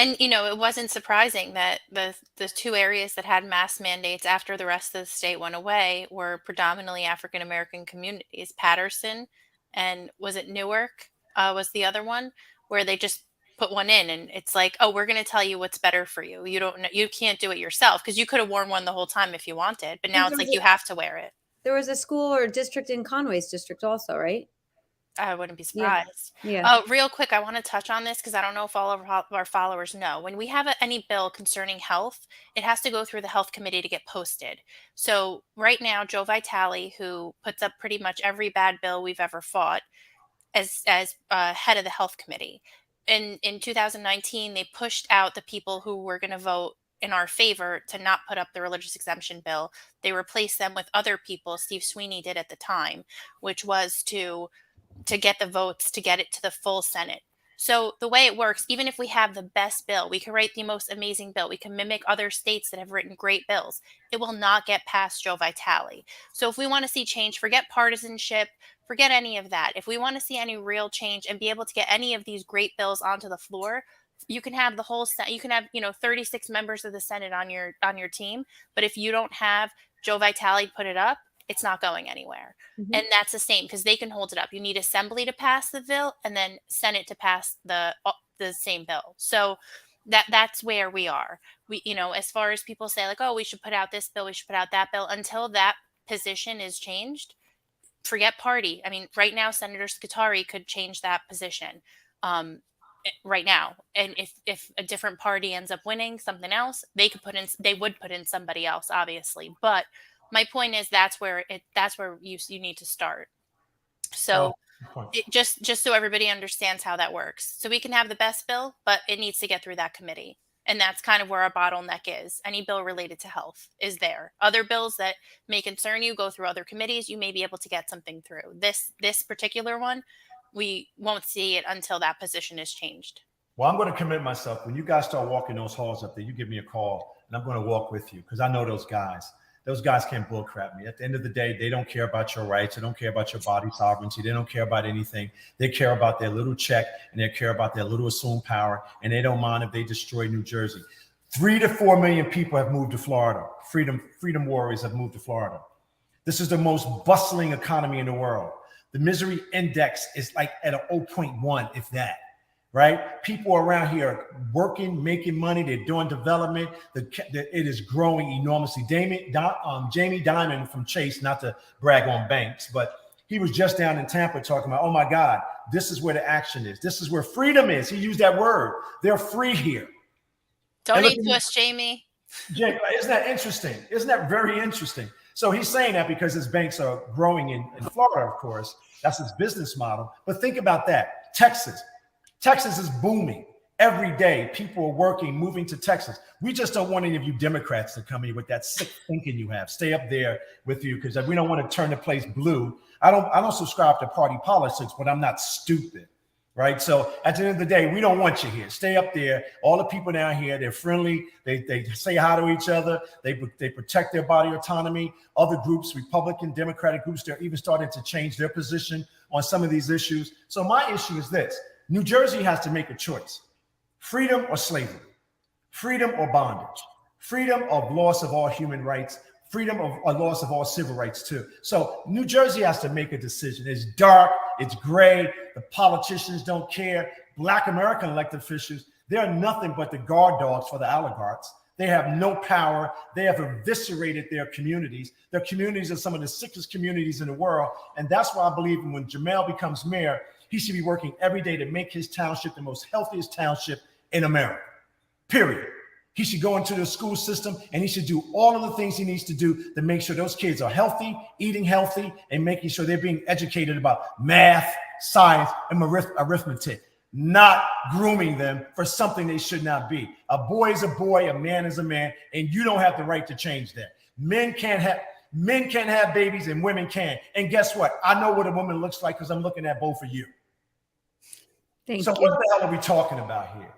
And, it wasn't surprising that the two areas that had mask mandates after the rest of the state went away were predominantly African-American communities. Patterson and was it Newark was the other one, where they just put one in, and it's like, oh, we're going to tell you what's better for you. You don't know, you can't do it yourself, because you could have worn one the whole time if you wanted, but now it's like you have to wear it. There was a school or district in Conway's district also, right? I wouldn't be surprised. Yeah. Real quick, I want to touch on this because I don't know if all of our followers know. When we have any bill concerning health, it has to go through the health committee to get posted. So right now, Joe Vitale, who puts up pretty much every bad bill we've ever fought, as head of the health committee. In 2019, they pushed out the people who were going to vote in our favor to not put up the religious exemption bill. They replaced them with other people. Steve Sweeney did at the time, which was to get the votes to get it to the full Senate. So the way it works, even if we have the best bill, we can write the most amazing bill, we can mimic other states that have written great bills, it will not get past Joe Vitale. So if we want to see change, forget partisanship, forget any of that. If we want to see any real change and be able to get any of these great bills onto the floor, you can have the whole set. You can have 36 members of the Senate on your team, but if you don't have Joe Vitale put it up, it's not going anywhere. Mhm. And that's the same because they can hold it up. You need Assembly to pass the bill and then Senate to pass the same bill. So that's where we are. We, as far as people say like, oh, we should put out this bill, we should put out that bill, until that position is changed, forget party. I mean, right now, Senator Scutari could change that position right now. And if a different party ends up winning something else, they would put in somebody else, obviously. But my point is that's where you need to start. So just so everybody understands how that works. So we can have the best bill, but it needs to get through that committee. And that's kind of where our bottleneck is. Any bill related to health is there. Other bills that may concern you go through other committees. You may be able to get something through. This particular one, we won't see it until that position is changed. Well, I'm going to commit myself. When you guys start walking those halls up there, you give me a call and I'm going to walk with you because I know those guys. Those guys can't bullcrap me. At the end of the day, they don't care about your rights. They don't care about your body sovereignty. They don't care about anything. They care about their little check and they care about their little assumed power. And they don't mind if they destroy New Jersey. 3 to 4 million people have moved to Florida. Freedom warriors have moved to Florida. This is the most bustling economy in the world. The misery index is like at a 0.1, if that. Right? People around here are working, making money. They're doing development. It is growing enormously. Jamie Dimon from Chase, not to brag on Banks, but he was just down in Tampa talking about, oh my God, this is where the action is. This is where freedom is. He used that word. They're free here. Donate to us, Jamie. Isn't that interesting? Isn't that very interesting? So he's saying that because his banks are growing in Florida, of course. That's his business model. But think about that. Texas is booming. Every day, people are working, moving to Texas. We just don't want any of you Democrats to come in with that sick thinking you have. Stay up there with you because we don't want to turn the place blue. I don't subscribe to party politics, but I'm not stupid, right? So at the end of the day, we don't want you here. Stay up there. All the people down here, they're friendly. They say hi to each other. They protect their body autonomy. Other groups, Republican, Democratic groups, they're even starting to change their position on some of these issues. So my issue is this. New Jersey has to make a choice. Freedom or slavery, freedom or bondage, freedom of loss of all human rights, freedom of a loss of all civil rights too. So New Jersey has to make a decision. It's dark, it's gray, the politicians don't care. Black American elected officials, they're nothing but the guard dogs for the oligarchs. They have no power. They have eviscerated their communities. Their communities are some of the sickest communities in the world. And that's why I believe when Jemele becomes mayor, he should be working every day to make his township the most healthiest township in America, period. He should go into the school system and he should do all of the things he needs to do to make sure those kids are healthy, eating healthy, and making sure they're being educated about math, science, and arithmetic, not grooming them for something they should not be. A boy is a boy, a man is a man, and you don't have the right to change that. Men can't have babies and women can. And guess what? I know what a woman looks like because I'm looking at both of you. So what the hell are we talking about here?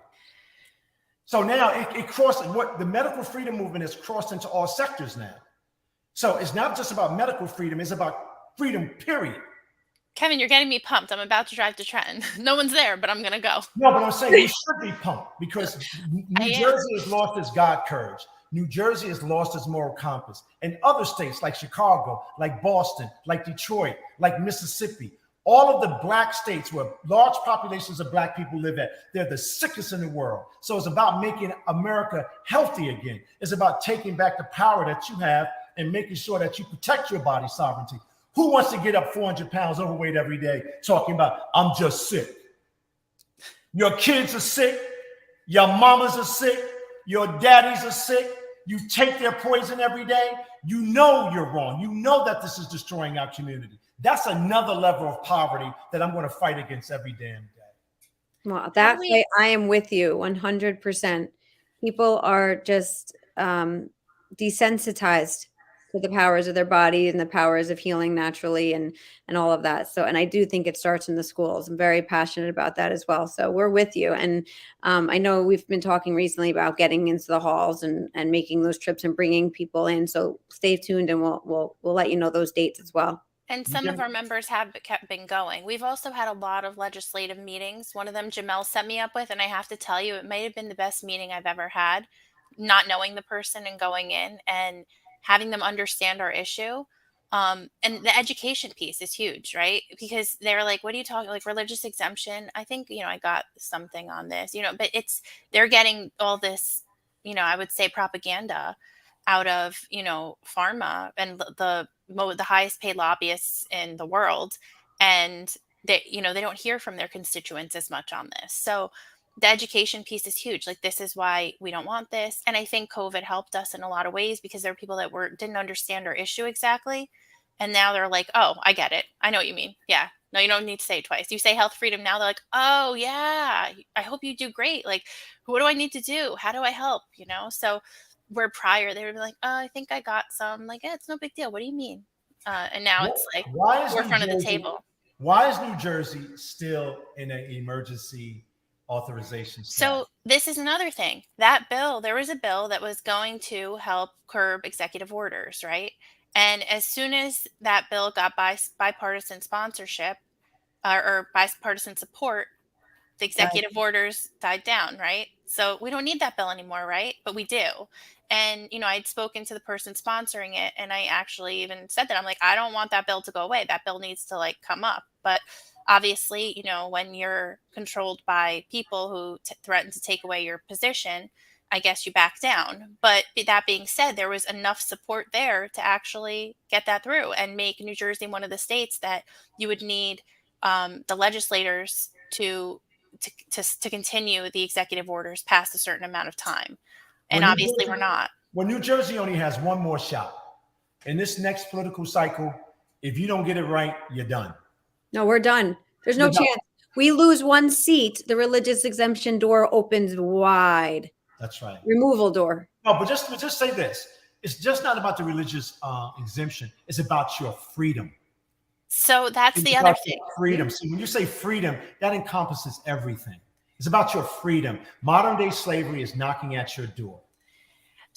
So now it crossed, what the medical freedom movement has crossed into all sectors now. So it's not just about medical freedom, it's about freedom, period. Kevin, you're getting me pumped. I'm about to drive to Trenton. No one's there, but I'm going to go. No, but I'm saying we should be pumped because New Jersey has lost its God courage. New Jersey has lost its moral compass. And other states like Chicago, like Boston, like Detroit, like Mississippi, all of the black states where large populations of black people live at, they're the sickest in the world. So it's about making America healthy again. It's about taking back the power that you have and making sure that you protect your body sovereignty. Who wants to get up 400 pounds overweight every day talking about, I'm just sick? Your kids are sick. Your mamas are sick. Your daddies are sick. You take their poison every day. You know you're wrong. You know that this is destroying our community. That's another level of poverty that I'm going to fight against every damn day. Well, that way I am with you 100%. People are just desensitized to the powers of their body and the powers of healing naturally and all of that. So, and I do think it starts in the schools. I'm very passionate about that as well. So we're with you. And I know we've been talking recently about getting into the halls and making those trips and bringing people in. So stay tuned, and we'll let you know those dates as well. And some of our members have been going. We've also had a lot of legislative meetings. One of them Jamel set me up with, and I have to tell you, it might have been the best meeting I've ever had, not knowing the person and going in and having them understand our issue. And the education piece is huge, right? Because they're like, what are you talking, like religious exemption? I think, I got something on this, but they're getting all this, I would say propaganda out of, pharma and the highest paid lobbyists in the world. And they don't hear from their constituents as much on this. So the education piece is huge. Like, this is why we don't want this. And I think COVID helped us in a lot of ways, because there are people that didn't understand our issue exactly. And now they're like, oh, I get it. I know what you mean. Yeah. No, you don't need to say it twice. You say health freedom now, they're like, oh yeah, I hope you do great. Like, what do I need to do? How do I help? So where prior they would be like, oh, I think I got some. Like, yeah, it's no big deal. What do you mean? And now it's like, we're front of the table. Why is New Jersey still in an emergency authorization status? So this is another thing. That bill, there was a bill that was going to help curb executive orders, right? And as soon as that bill got bipartisan sponsorship or bipartisan support, the executive orders died down, right? So we don't need that bill anymore, right? But we do. And, I'd spoken to the person sponsoring it, and I actually even said that. I'm like, I don't want that bill to go away. That bill needs to come up. But obviously, when you're controlled by people who threaten to take away your position, I guess you back down. But that being said, there was enough support there to actually get that through and make New Jersey one of the states that you would need the legislators to continue the executive orders past a certain amount of time. And obviously we're not. Well, New Jersey only has one more shot. In this next political cycle, if you don't get it right, you're done. No, we're done. There's no chance. We lose one seat, the religious exemption door opens wide. That's right. Removal door. No, but just say this. It's just not about the religious exemption. It's about your freedom. So that's the other thing. Freedom. So when you say freedom, that encompasses everything. It's about your freedom. Modern day slavery is knocking at your door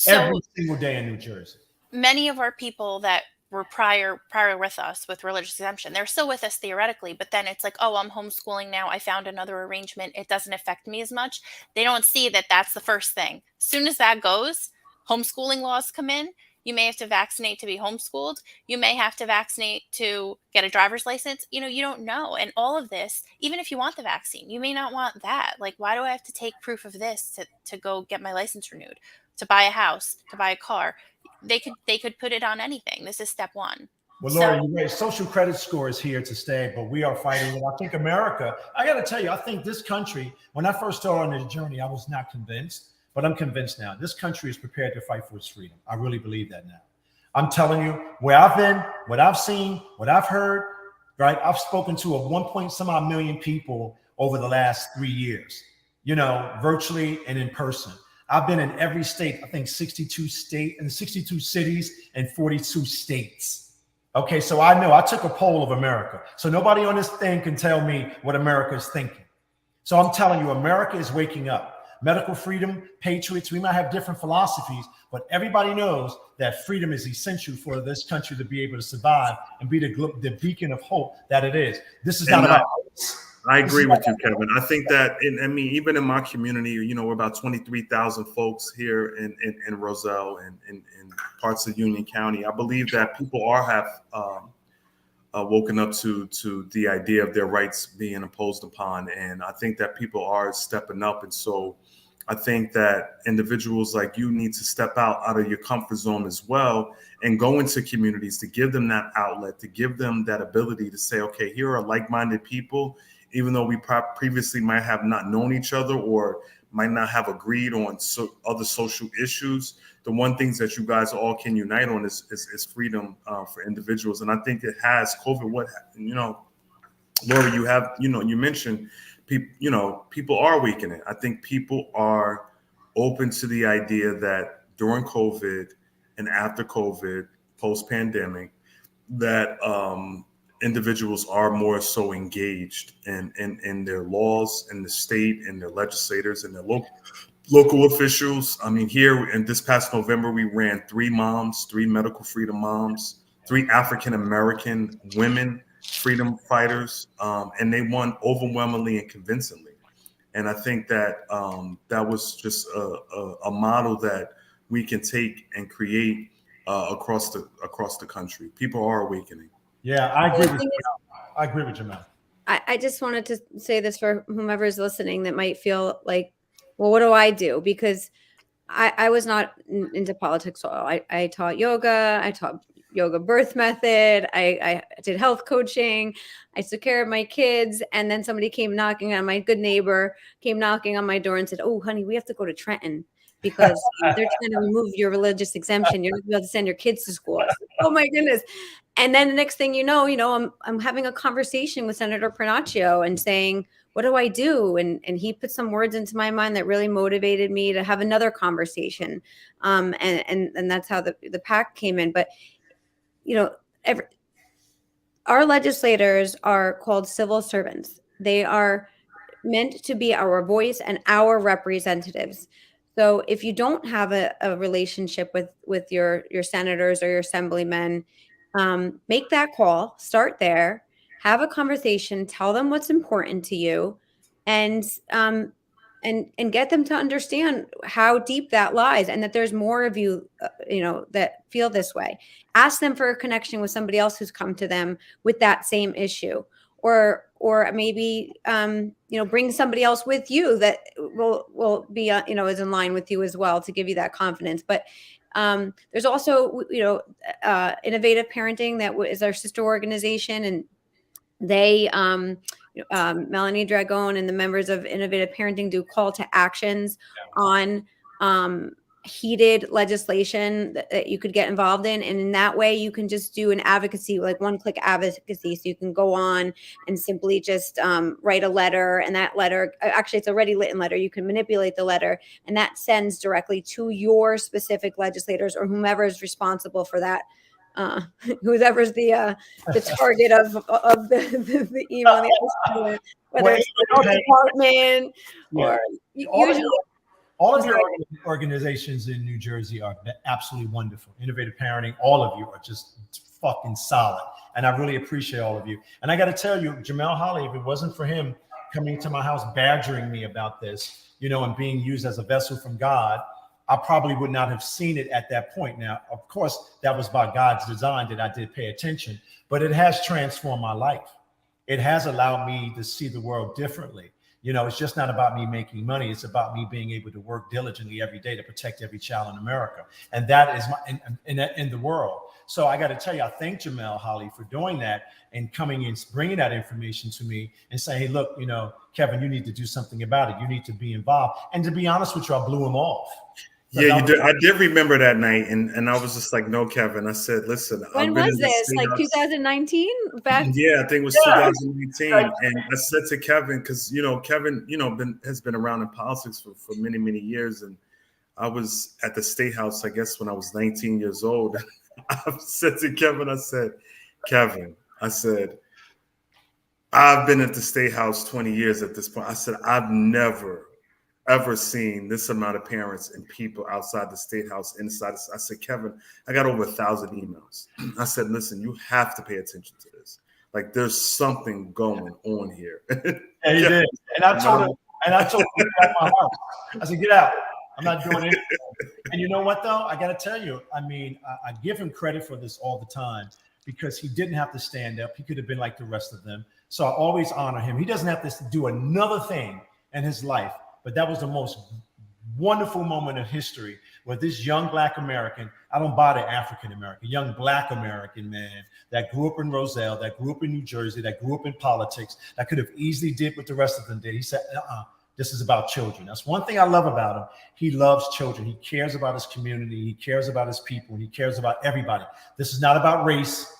every single day in New Jersey. Many of our people that were prior with us with religious exemption, they're still with us theoretically, but then it's like, oh, I'm homeschooling now. I found another arrangement. It doesn't affect me as much. They don't see that that's the first thing. As soon as that goes, homeschooling laws come in. You may have to vaccinate to be homeschooled. You may have to vaccinate to get a driver's license. You don't know. And all of this, even if you want the vaccine, you may not want that. Like, why do I have to take proof of this to go get my license renewed, to buy a house, to buy a car? They could put it on anything. This is step one. Well, Laura, you're right. Social credit score is here to stay, but we are fighting it. I think America, I got to tell you, I think this country, when I first started on this journey, I was not convinced. But I'm convinced now. This country is prepared to fight for its freedom. I really believe that now. I'm telling you, where I've been, what I've seen, what I've heard, right? I've spoken to 1 million people over the last 3 years, virtually and in person. I've been in every state, I think 62 cities and 42 states. Okay, so I know I took a poll of America. So nobody on this thing can tell me what America is thinking. So I'm telling you, America is waking up. Medical freedom, patriots, we might have different philosophies, but everybody knows that freedom is essential for this country to be able to survive and be the beacon of hope that it is. This is not about us. I agree with you, Kevin. I think that, even in my community, we're about 23,000 folks here in Roselle and in parts of Union County. I believe that people have woken up to the idea of their rights being imposed upon. And I think that people are stepping up. And so I think that individuals like you need to step out of your comfort zone as well and go into communities to give them that outlet, to give them that ability to say, okay, here are like-minded people, even though we previously might have not known each other or might not have agreed on other social issues. The one things that you guys all can unite on is freedom for individuals. And I think it has COVID. Laura, you mentioned people are weakening. I think people are open to the idea that during COVID and after COVID, post-pandemic, that individuals are more so engaged in their laws, in the state, in their legislators, and their local officials. I mean, here in this past November, we ran 3 moms, 3 medical freedom moms, 3 African-American women freedom fighters, and they won overwhelmingly and convincingly. And I think that that was just a model that we can take and create across the country. People are awakening. Yeah, I agree with Jamel. I just wanted to say this for whomever is listening that might feel like, well, what do I do? Because I was not into politics at all. I taught yoga. I taught yoga birth method. I did health coaching. I took care of my kids. And then somebody came knocking on my good neighbor, came knocking on my door and said, oh, honey, we have to go to Trenton because they're trying to remove your religious exemption. You're not going to be able to send your kids to school. I said, oh, my goodness. And then the next thing you know, I'm having a conversation with Senator Pernacchio and saying, what do I do? And he put some words into my mind that really motivated me to have another conversation. And that's how the PAC came in. But, our legislators are called civil servants. They are meant to be our voice and our representatives. So if you don't have a relationship with your senators or your assemblymen, make that call, start there, have a conversation, tell them what's important to you, and get them to understand how deep that lies and that there's more of you, that feel this way. Ask them for a connection with somebody else who's come to them with that same issue, or maybe, bring somebody else with you that will be, is in line with you as well to give you that confidence. But there's also, Innovative Parenting, that is our sister organization, and they, Melanie Dragon and the members of Innovative Parenting do call to actions on heated legislation that you could get involved in. And in that way, you can just do an advocacy, like one-click advocacy. So you can go on and simply just write a letter, and that letter, actually it's a already written letter. You can manipulate the letter, and that sends directly to your specific legislators or whomever is responsible for that. Whoever's the target of the email, whether it's the health department or usually. All of your organizations in New Jersey are absolutely wonderful. Innovative Parenting, all of you are just fucking solid. And I really appreciate all of you. And I got to tell you, Jamel Holley, if it wasn't for him coming to my house, badgering me about this, and being used as a vessel from God, I probably would not have seen it at that point. Now, of course, that was by God's design that I did pay attention, but it has transformed my life. It has allowed me to see the world differently. It's just not about me making money. It's about me being able to work diligently every day to protect every child in America. And that is in the world. So I got to tell you, I thank Jamel Holley for doing that and coming in, bringing that information to me and saying, hey, look, Kevin, you need to do something about it. You need to be involved. And to be honest with you, I blew him off. Yeah, you did. I did remember that night, and I was just like, "No, Kevin." I said, "Listen, when was this? Like 2019? Back? Yeah, I think it was 2018. And I said to Kevin, because Kevin, has been around in politics for many, many years, and I was at the State House, I guess, when I was 19 years old. I said to Kevin, I said, "Kevin," I said, "I've been at the State House 20 years at this point." I said, "I've never ever seen this amount of parents and people outside the State House, inside." I said, "Kevin, I got over 1,000 emails." I said, "Listen, you have to pay attention to this. Like, there's something going on here." And he did. And I told him, get out of my house. I said, "Get out. I'm not doing anything." And you know what, though? I got to tell you, I give him credit for this all the time because he didn't have to stand up. He could have been like the rest of them. So I always honor him. He doesn't have to do another thing in his life. But that was the most wonderful moment of history where this young Black American, I don't buy the African American, young Black American man that grew up in Roselle, that grew up in New Jersey, that grew up in politics, that could have easily did what the rest of them did. He said, this is about children. That's one thing I love about him. He loves children. He cares about his community. He cares about his people. He cares about everybody. This is not about race.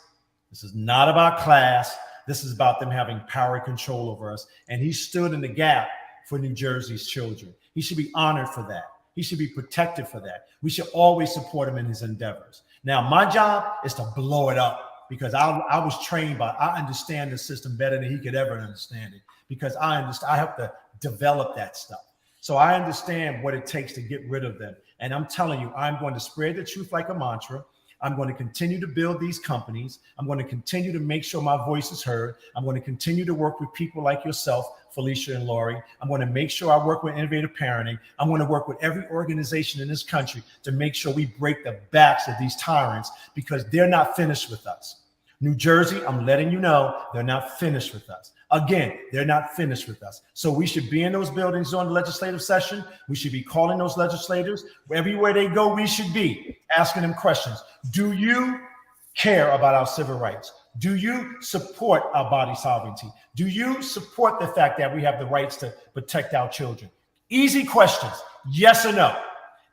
This is not about class. This is about them having power and control over us. And he stood in the gap for New Jersey's children. He should be honored for that. He should be protected for that. We should always support him in his endeavors. Now, my job is to blow it up because I was trained I understand the system better than he could ever understand it because I have to develop that stuff. So I understand what it takes to get rid of them. And I'm telling you, I'm going to spread the truth like a mantra. I'm going to continue to build these companies. I'm going to continue to make sure my voice is heard. I'm going to continue to work with people like yourself, Felicia and Lori. I'm going to make sure I work with Innovative Parenting. I'm going to work with every organization in this country to make sure we break the backs of these tyrants because they're not finished with us. New Jersey, I'm letting you know, they're not finished with us. Again, they're not finished with us. So we should be in those buildings during the legislative session. We should be calling those legislators. Everywhere they go, we should be asking them questions. Do you care about our civil rights? Do you support our body sovereignty? Do you support the fact that we have the rights to protect our children? Easy questions, yes or no.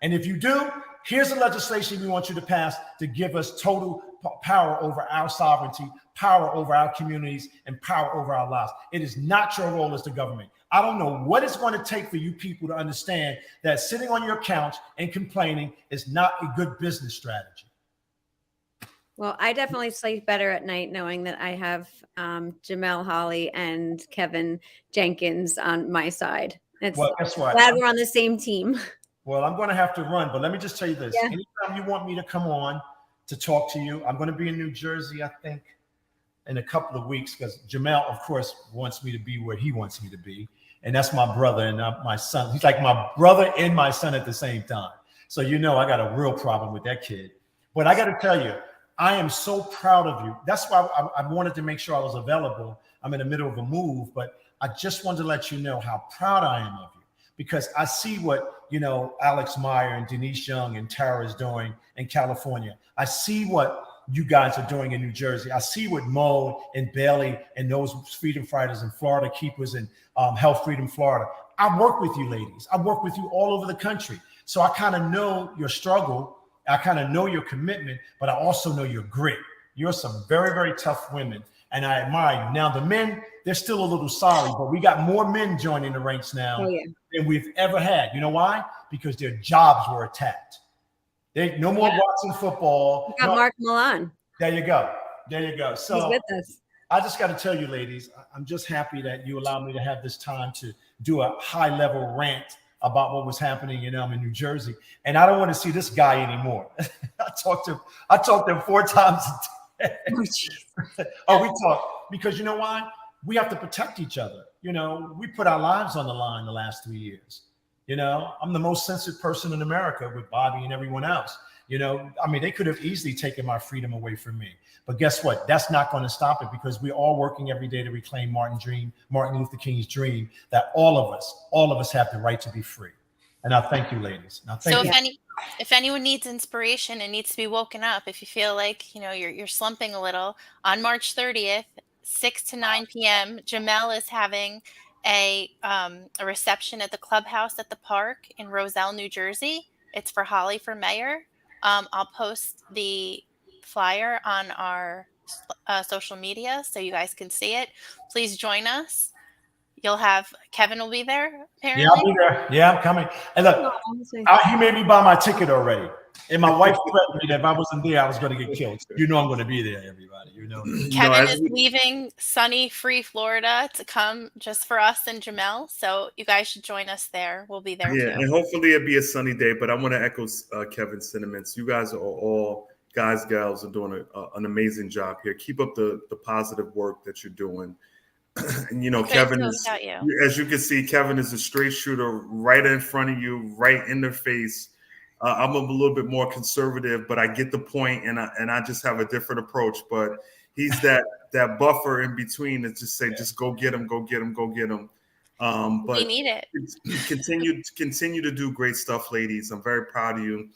And if you do, here's the legislation we want you to pass to give us total power over our sovereignty, power over our communities, and power over our lives. It is not your role as the government. I don't know what it's going to take for you people to understand that sitting on your couch and complaining is not a good business strategy. Well, I definitely sleep better at night knowing that I have Jamel Holly and Kevin Jenkins on my side. Well, guess what? Glad we're on the same team. Well, I'm going to have to run, but let me just tell you this. Yeah. Anytime you want me to come on to talk to you, I'm going to be in New Jersey, I think, in a couple of weeks because Jamel, of course, wants me to be where he wants me to be. And that's my brother and my son. He's like my brother and my son at the same time. So, I got a real problem with that kid. But I got to tell you, I am so proud of you. That's why I wanted to make sure I was available. I'm in the middle of a move, but I just wanted to let you know how proud I am of you because I see what, Alex Meyer and Denise Young and Tara is doing in California. I see what you guys are doing in New Jersey. I see what Mo and Bailey and those freedom fighters and Florida Keepers and Health Freedom Florida. I work with you ladies. I work with you all over the country. So I kind of know your struggle. I kind of know your commitment, but I also know your grit. You're some very, very tough women, and I admire you. Now, the men, they're still a little sorry, but we got more men joining the ranks now than we've ever had. You know why? Because their jobs were attacked. No more watching football. We got Mark Milan. There you go. So he's with us. I just got to tell you, ladies, I'm just happy that you allowed me to have this time to do a high-level rant about what was happening in New Jersey. And I don't want to see this guy anymore. I talked to him 4 times a day. We talk because you know why? We have to protect each other. We put our lives on the line the last 3 years. I'm the most censored person in America with Bobby and everyone else. They could have easily taken my freedom away from me. But guess what? That's not going to stop it because we're all working every day to reclaim Martin Luther King's dream that all of us have the right to be free. And I thank you, ladies. If anyone needs inspiration and needs to be woken up, if you feel like, you're slumping a little, on March 30th, 6 to 9 p.m., Jamel is having a reception at the clubhouse at the park in Roselle, New Jersey. It's for Holly for mayor. I'll post the flyer on our social media so you guys can see it. Please join us. You'll have Kevin will be there, apparently. Yeah, I'll be there. Yeah, I'm coming. And look, he made me buy my ticket already. And my wife threatened me that if I wasn't there, I was going to get killed. I'm going to be there, everybody. Kevin is leaving sunny, free Florida to come just for us and Jamel. So you guys should join us there. We'll be there too. And hopefully it'll be a sunny day. But I want to echo Kevin's sentiments. You guys are all gals are doing an amazing job here. Keep up the positive work that you're doing. And Kevin is, as you can see, Kevin is a straight shooter right in front of you, right in the face. I'm a little bit more conservative, but I get the point, and I just have a different approach. But he's that buffer in between to just say, just go get him, go get him, go get him. But we need it. Continue to do great stuff, ladies. I'm very proud of you.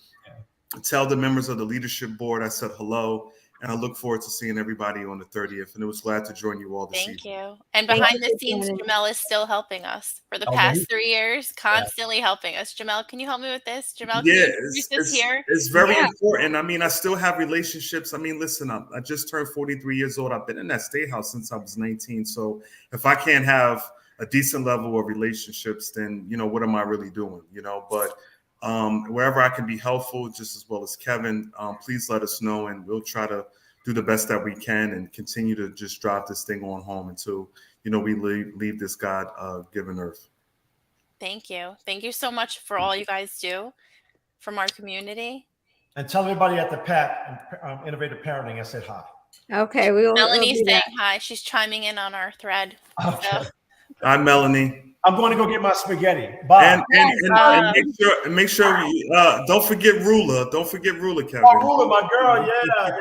Tell the members of the leadership board I said hello, and I look forward to seeing everybody on the 30th. And it was glad to join you all this evening. Thank you. And behind the scenes, Jamel is still helping us for the past 3 years, constantly helping us. Jamel, can you help me with this? Jamel, can you introduce this here? It's very important. I still have relationships. Listen, I just turned 43 years old. I've been in that state house since I was 19. So if I can't have a decent level of relationships, then, what am I really doing? But Wherever I can be helpful, just as well as Kevin, please let us know, and we'll try to do the best that we can and continue to just drive this thing on home until, we leave this God-given earth. Thank you. Thank you so much for all you guys do from our community. And tell everybody at the PAC, Innovative Parenting, I said hi. Okay, we'll Melanie's do saying that. hi. She's chiming in on our thread. Okay. So, Hi, Melanie. I'm going to go get my spaghetti. Bye. And make sure don't forget Ruler. Don't forget Ruler, Kevin. Oh, Rula, my girl.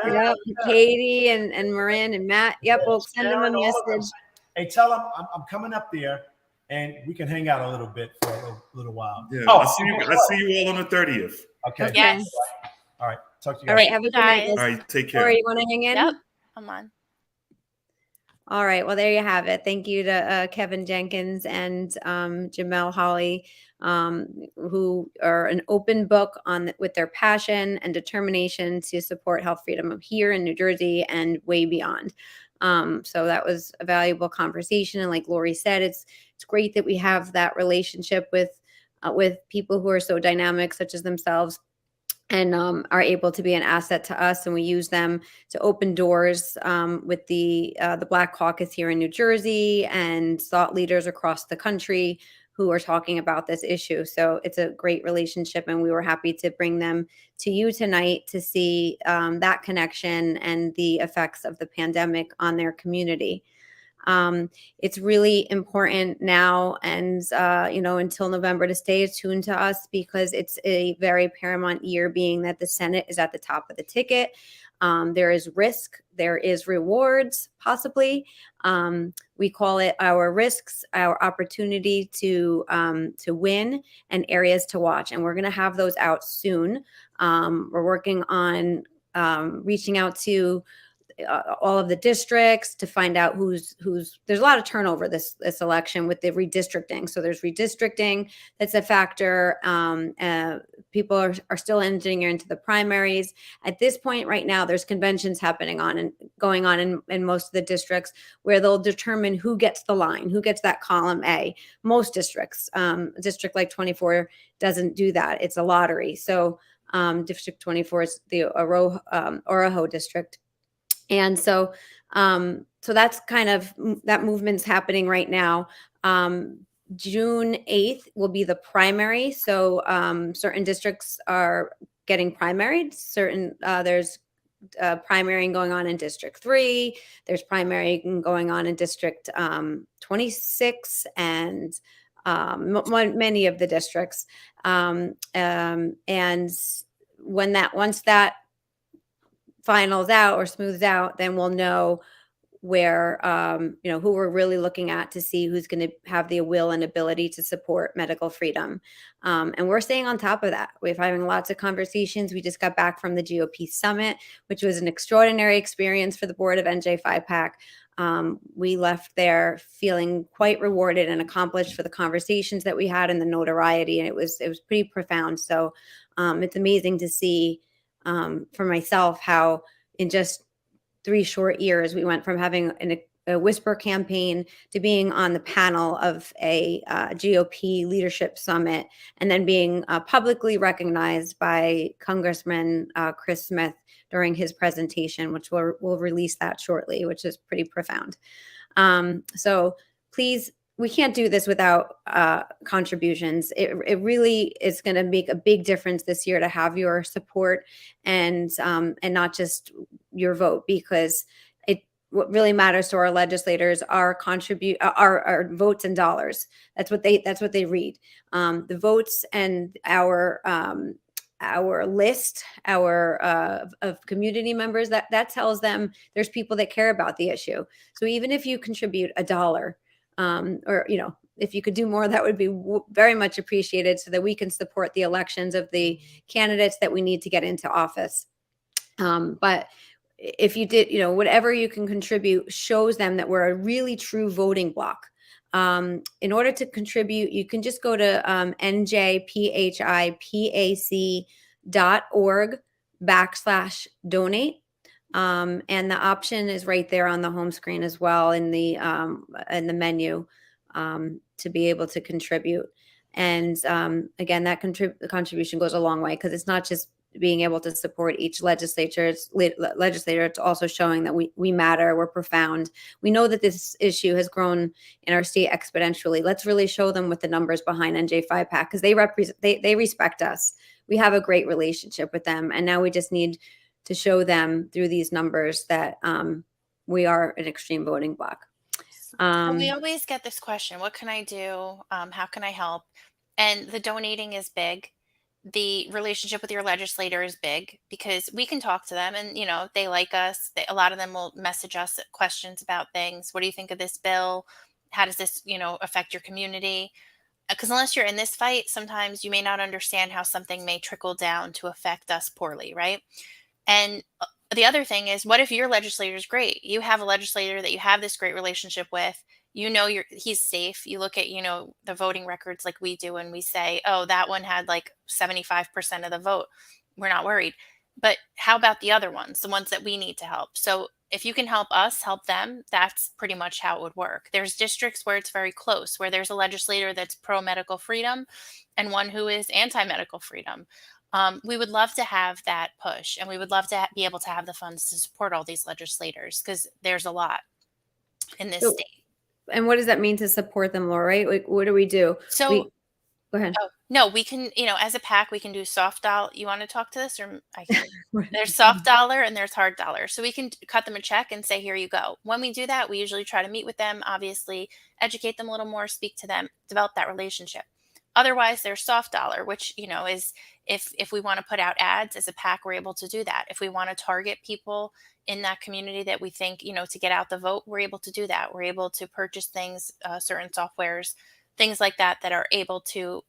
Yeah. Yep, Katie and Marin and Matt. Yep, we'll send them a Sharon, all of them. message. Hey, tell them I'm coming up there, and we can hang out a little bit for a little while. Yeah, Oh, I see you all on the 30th. Okay. yes. All right. Talk to you All guys. right, have a good Guys. night. All Liz. right, take care. Laura, you want to hang in? Yep. Come on. All right. Well, there you have it. Thank you to Kevin Jenkins and Jamel Holly, who are an open book with their passion and determination to support health freedom here in New Jersey and way beyond. So that was a valuable conversation. And like Lori said, it's great that we have that relationship with people who are so dynamic, such as themselves, and are able to be an asset to us, and we use them to open doors with the Black Caucus here in New Jersey and thought leaders across the country who are talking about this issue. So it's a great relationship, and we were happy to bring them to you tonight to see that connection and the effects of the pandemic on their community. It's really important now and, until November to stay attuned to us, because it's a very paramount year, being that the Senate is at the top of the ticket. There is risk, there is rewards, possibly. We call it our risks, our opportunity to win, and areas to watch. And we're going to have those out soon. We're working on reaching out to all of the districts to find out who's there's a lot of turnover this election with the redistricting. So there's redistricting that's a factor. People are still entering into the primaries. At this point right now, there's conventions going on in most of the districts, where they'll determine who gets the line, who gets that column A. Most districts, a district like 24 doesn't do that. It's a lottery. So District 24 is the Araho district. And so that's kind of that movement's happening right now. June 8th will be the primary. So certain districts are getting primaried. There's primarying going on in District 3. There's primarying going on in District 26 and many of the districts. And once that finals out or smooths out, then we'll know where, who we're really looking at to see who's going to have the will and ability to support medical freedom. And we're staying on top of that. We're having lots of conversations. We just got back from the GOP summit, which was an extraordinary experience for the board of NJ5PAC. We left there feeling quite rewarded and accomplished for the conversations that we had and the notoriety. And it was pretty profound. So it's amazing to see for myself how in just 3 short years we went from having a whisper campaign to being on the panel of a GOP leadership summit, and then being publicly recognized by Congressman Chris Smith during his presentation, which we'll release that shortly, which is pretty profound. So please, we can't do this without contributions. It really is going to make a big difference this year to have your support and not just your vote, because what really matters to our legislators are our votes and dollars. That's what they read. The votes and our list, of community members, that tells them there's people that care about the issue. So even if you contribute $1, or if you could do more, that would be very much appreciated, so that we can support the elections of the candidates that we need to get into office. But if you did, whatever you can contribute shows them that we're a really true voting block. In order to contribute, you can just go to njphipac.org/donate. And the option is right there on the home screen as well in the menu to be able to contribute. And again, that contribution goes a long way, because it's not just being able to support each legislator. It's also showing that we matter, we're profound. We know that this issue has grown in our state exponentially. Let's really show them with the numbers behind NJ5 PAC, because they respect us. We have a great relationship with them, and now we just need to show them through these numbers that we are an extreme voting bloc. So we always get this question: what can I do? How can I help? And the donating is big. The relationship with your legislator is big, because we can talk to them, and they like us. A lot of them will message us questions about things. What do you think of this bill? How does this affect your community? Because unless you're in this fight, sometimes you may not understand how something may trickle down to affect us poorly, right? And the other thing is, what if your legislator is great? You have a legislator that you have this great relationship with. He's safe. You look at, the voting records like we do, and we say, oh, that one had like 75% of the vote. We're not worried. But how about the other ones, the ones that we need to help? So if you can help us help them, that's pretty much how it would work. There's districts where it's very close, where there's a legislator that's pro-medical freedom and one who is anti-medical freedom. We would love to have that push, and we would love to be able to have the funds to support all these legislators, because there's a lot in this state. And what does that mean to support them, Laura? Like, what do we do? So go ahead. Oh, no, we can, as a PAC, we can do soft dollar. You want to talk to this, or I can? There's soft dollar and there's hard dollar. So we can cut them a check and say, here you go. When we do that, we usually try to meet with them, obviously educate them a little more, speak to them, develop that relationship. Otherwise, there's soft dollar, which, is if we want to put out ads as a PAC, we're able to do that. If we want to target people in that community that we think, to get out the vote, we're able to do that. We're able to purchase things, certain softwares, things like that are able to,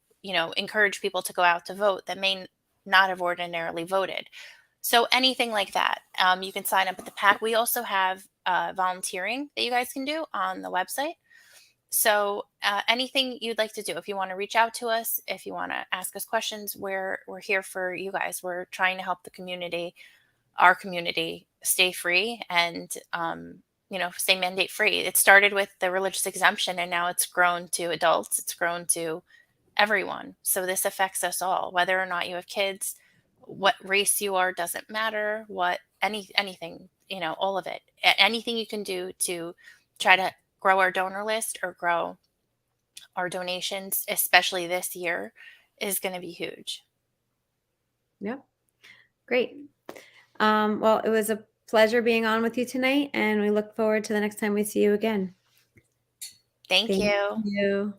encourage people to go out to vote that may not have ordinarily voted. So anything like that, you can sign up at the PAC. We also have volunteering that you guys can do on the website. So anything you'd like to do, if you want to reach out to us, if you want to ask us questions, we're here for you guys. We're trying to help the community, our community, stay free and, stay mandate free. It started with the religious exemption, and now it's grown to adults. It's grown to everyone. So this affects us all, whether or not you have kids, what race you are doesn't matter, anything, all of it. Anything you can do to try to grow our donor list or grow our donations, especially this year, is going to be huge. Yep. Great. Well, it was a pleasure being on with you tonight, and we look forward to the next time we see you again. Thank you. You.